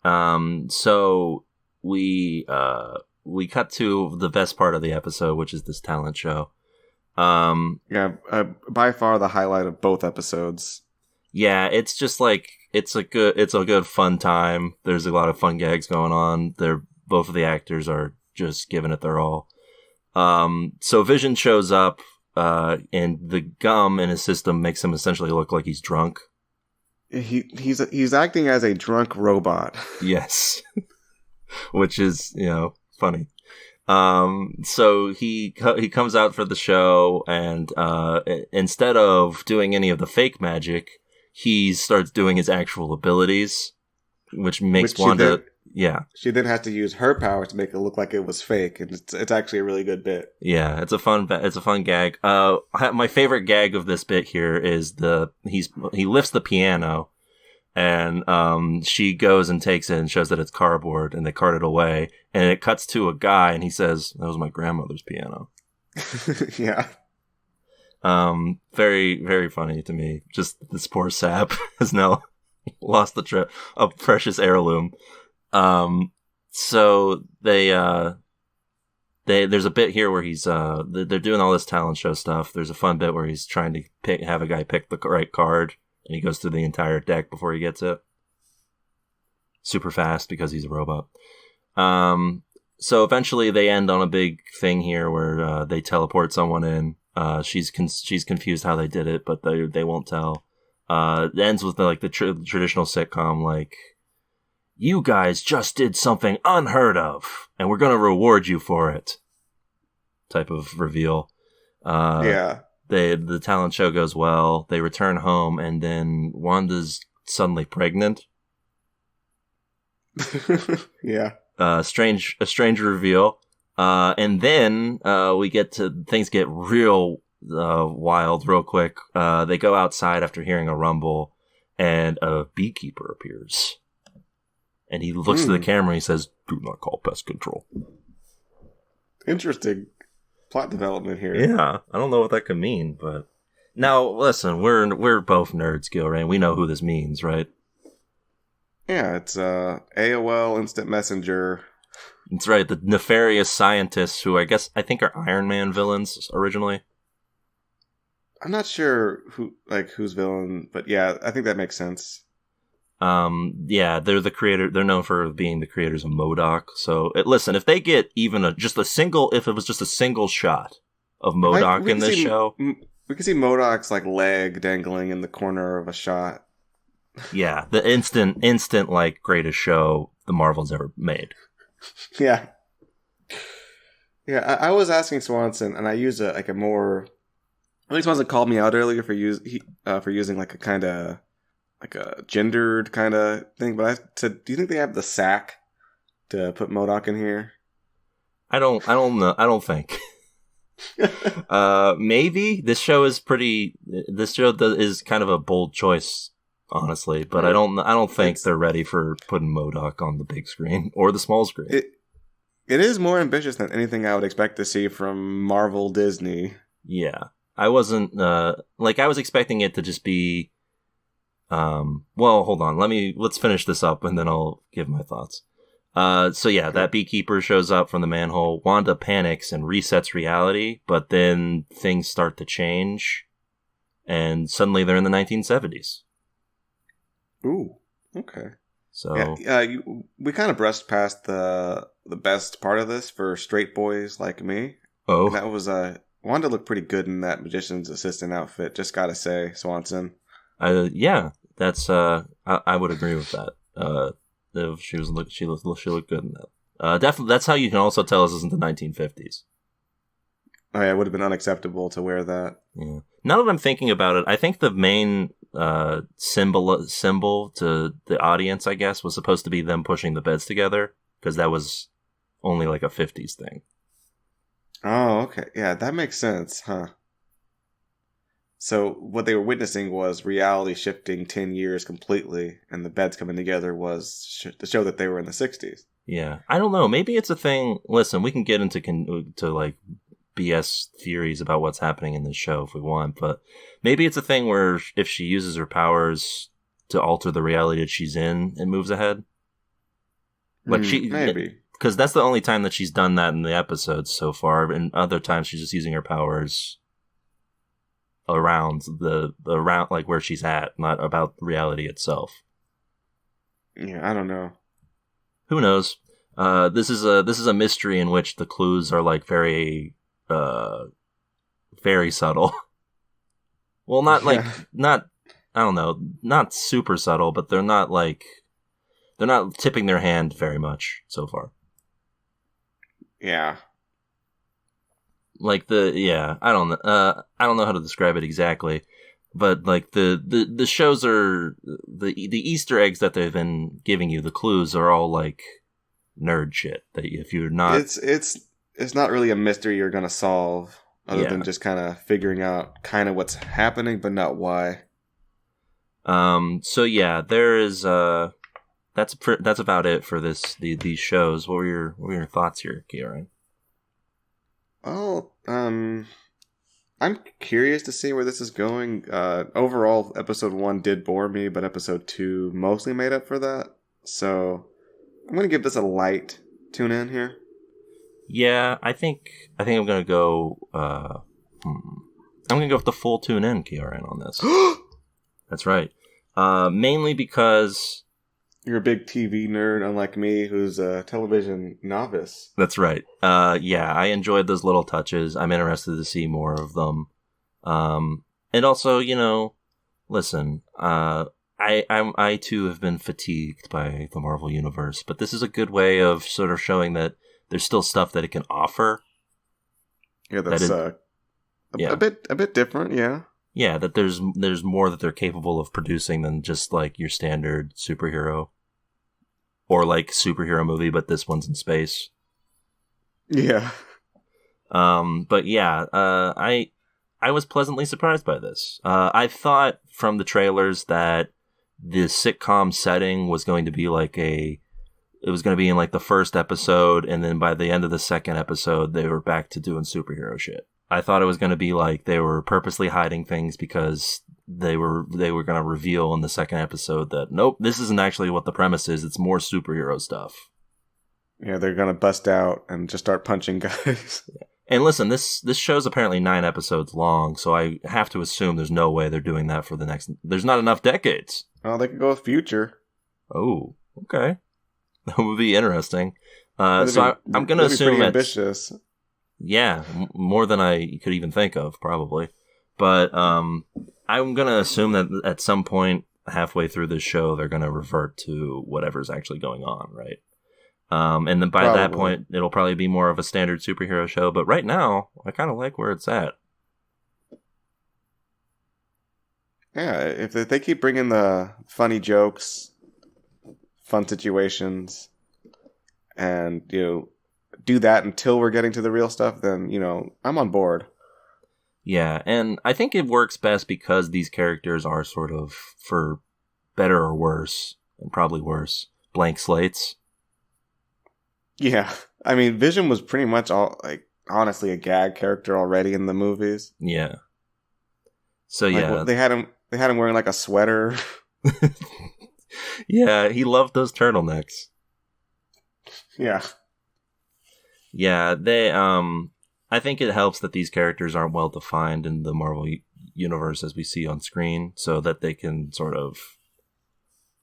So we cut to the best part of the episode, which is this talent show. By far the highlight of both episodes. Yeah, it's just like it's a good fun time. There's a lot of fun gags going on. Both of the actors are just giving it their all. So Vision shows up, and the gum in his system makes him essentially look like he's drunk. He's acting as a drunk robot. Yes. Which is, funny. So he comes out for the show, and instead of doing any of the fake magic, he starts doing his actual abilities, which makes Wanda... She then has to use her power to make it look like it was fake, and it's actually a really good bit. Yeah, it's a fun gag. My favorite gag of this bit here is he lifts the piano, and she goes and takes it and shows that it's cardboard, and they cart it away, and it cuts to a guy, and he says, "That was my grandmother's piano." Yeah. Very, very funny to me. Just this poor sap has now lost a precious heirloom. So there's a bit here where he's they're doing all this talent show stuff. There's a fun bit where he's trying to have a guy pick the right card, and he goes through the entire deck before he gets it. Super fast because he's a robot. So eventually they end on a big thing here where they teleport someone in. She's confused how they did it, but they won't tell. It ends with the traditional sitcom, like, "You guys just did something unheard of, and we're going to reward you for it," type of reveal. The talent show goes well. They return home, and then Wanda's suddenly pregnant. Yeah. A strange reveal. And then things get real wild real quick. They go outside after hearing a rumble, and a beekeeper appears. And he looks to the camera and he says, "Do not call pest control." Interesting plot development here. Yeah, I don't know what that could mean, but... Now, listen, we're both nerds, Gilray, and we know who this means, right? Yeah, it's AOL Instant Messenger. That's right, the nefarious scientists who I think are Iron Man villains originally. I'm not sure who's villain, but yeah, I think that makes sense. They're the creator. They're known for being the creators of MODOK. So listen, if they get even if it was just a single shot of MODOK in this show, we can see MODOK's leg dangling in the corner of a shot. Yeah, the instant greatest show the Marvel's ever made. Yeah. Yeah, I was asking Swanson, and I used a more... I think Swanson called me out earlier for using a kind of... a gendered kind of thing, but I said, do you think they have the sack to put MODOK in here? I don't know. I don't think. Maybe this show is kind of a bold choice, honestly, but I don't think they're ready for putting MODOK on the big screen or the small screen. It is more ambitious than anything I would expect to see from Marvel Disney. Yeah. I wasn't I was expecting it to just be well, hold on. Let's finish this up and then I'll give my thoughts. That beekeeper shows up from the manhole. Wanda panics and resets reality, but then things start to change, and suddenly they're in the 1970s. Ooh, okay. So we kind of brushed past the best part of this for straight boys like me. oh And that was Wanda looked pretty good in that magician's assistant outfit. Just gotta say, Swanson. yeah, that's I would agree with that. She looked good in that. Definitely, that's how you can also tell this isn't the 1950s. Oh yeah, it would have been unacceptable to wear that. Yeah. Now that I'm thinking about it, I think the main symbol to the audience, I guess, was supposed to be them pushing the beds together, because that was only like a 50s thing. Oh, okay. Yeah, that makes sense, huh? So what they were witnessing was reality shifting 10 years completely, and the beds coming together was to show that they were in the 60s. Yeah, I don't know. Maybe it's a thing. Listen, we can get into to like BS theories about what's happening in this show if we want, but maybe it's a thing where if she uses her powers to alter the reality that she's in, it moves ahead. Like maybe. Because that's the only time that she's done that in the episodes so far, and other times she's just using her powers around like where she's at, not about reality itself. Yeah, I don't know. Who knows? This is a mystery in which the clues are like very subtle. Well, not like not I don't know, not super subtle, but they're not tipping their hand very much so far. Yeah. Like I don't know how to describe it exactly, but like the shows are the Easter eggs that they've been giving you, the clues are all like nerd shit that if you're not, it's not really a mystery you're gonna solve other than just kind of figuring out kind of what's happening, but not why. So yeah, there is that's about it for these shows. What were your thoughts here, Kieran? Well, I'm curious to see where this is going. Overall, episode 1 did bore me, but episode 2 mostly made up for that. So I'm going to give this a light tune in here. Yeah, I think I'm going to go. I'm going to go with the full tune in, Kieran, on this. That's right. Mainly because you're a big TV nerd, unlike me, who's a television novice. That's right. Yeah, I enjoyed those little touches. I'm interested to see more of them. And also, listen, I too have been fatigued by the Marvel Universe, but this is a good way of sort of showing that there's still stuff that it can offer. Yeah, that's a bit different, yeah. Yeah, that there's more that they're capable of producing than just like your standard superhero or like superhero movie, but this one's in space. Yeah. But yeah, I was pleasantly surprised by this. I thought from the trailers that the sitcom setting was going to be it was going to be in like the first episode, and then by the end of the second episode, they were back to doing superhero shit. I thought it was going to be like they were purposely hiding things because they were going to reveal in the second episode that nope, this isn't actually what the premise is. It's more superhero stuff. Yeah, they're going to bust out and just start punching guys. And listen, this show's apparently 9 episodes long, so I have to assume there's no way they're doing that for the next. There's not enough decades. Oh, they could go with future. Oh, okay, that would be interesting. I'm going to assume pretty ambitious. Yeah, more than I could even think of, probably. But I'm going to assume that at some point halfway through this show, they're going to revert to whatever's actually going on, right? And then by that point, it'll probably be more of a standard superhero show. But right now, I kind of like where it's at. Yeah, if they keep bringing the funny jokes, fun situations, and, do that until we're getting to the real stuff, then, I'm on board. Yeah, and I think it works best because these characters are sort of, for better or worse, and probably worse, blank slates. Yeah, I mean, Vision was pretty much honestly a gag character already in the movies. Yeah. So yeah, they had him wearing like a sweater. Yeah, he loved those turtlenecks. Yeah. Yeah, they I think it helps that these characters aren't well defined in the Marvel universe as we see on screen, so that they can sort of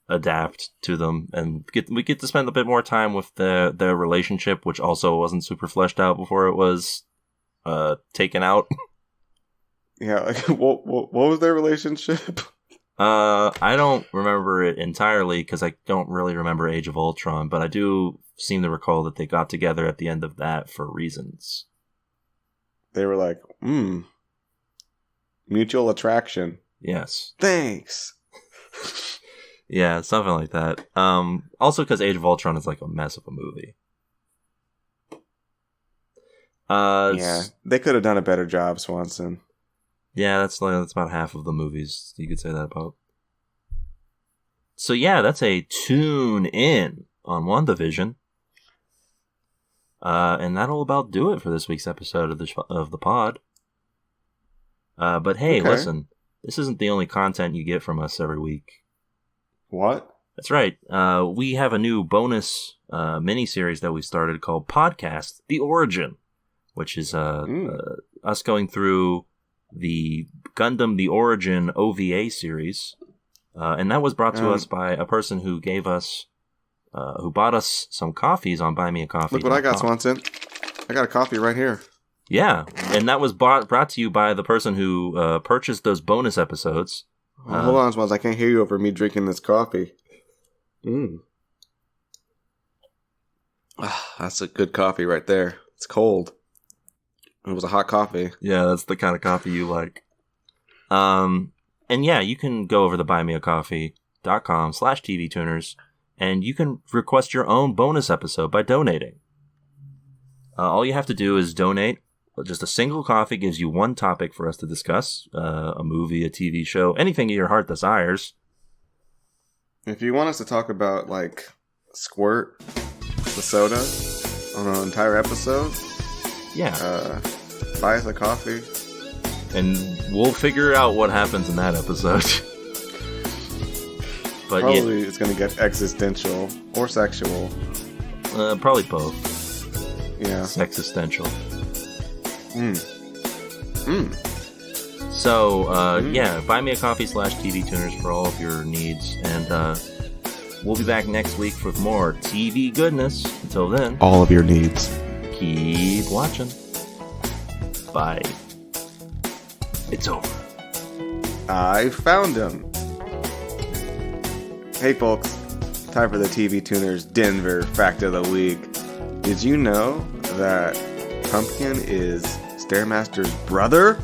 adapt to them, and we get to spend a bit more time with their relationship, which also wasn't super fleshed out before it was taken out. Yeah, like, what was their relationship? I don't remember it entirely because I don't really remember Age of Ultron, but I do seem to recall that they got together at the end of that for reasons. They were like, mutual attraction. Yes. Thanks. Yeah, something like that. Also because Age of Ultron is like a mess of a movie. Yeah, they could have done a better job, Swanson. Yeah, that's about half of the movies you could say that about. So yeah, that's a tune in on WandaVision. And that'll about do it for this week's episode of the pod. But hey, listen, this isn't the only content you get from us every week. What? That's right. We have a new bonus mini-series that we started called Podcast The Origin, which is us going through the Gundam The Origin OVA series. And that was brought to us by a person who gave us, who bought us some coffees on Buy Me a Coffee. Look what I got, Swanson. I got a coffee right here. Yeah, and that was brought to you by the person who purchased those bonus episodes. Hold on, Swanson. I can't hear you over me drinking this coffee. That's a good coffee right there. It's cold. It was a hot coffee. Yeah, that's the kind of coffee you like. And yeah, you can go over to buymeacoffee.com/tvtuners and you can request your own bonus episode by donating. All you have to do is donate. Just a single coffee gives you one topic for us to discuss. A movie, a TV show, anything your heart desires. If you want us to talk about, like, Squirt, the soda, on an entire episode, buy us a coffee. And we'll figure out what happens in that episode. But probably it's going to get existential or sexual. Probably both. Yeah. Sexistential. So, yeah, buymeacoffee.com/tvtuners for all of your needs. And we'll be back next week with more TV goodness. Until then, all of your needs. Keep watching. Bye. It's over. I found him. Hey, folks. Time for the TV Tuners Denver Fact of the Week. Did you know that Pumpkin is Stairmaster's brother?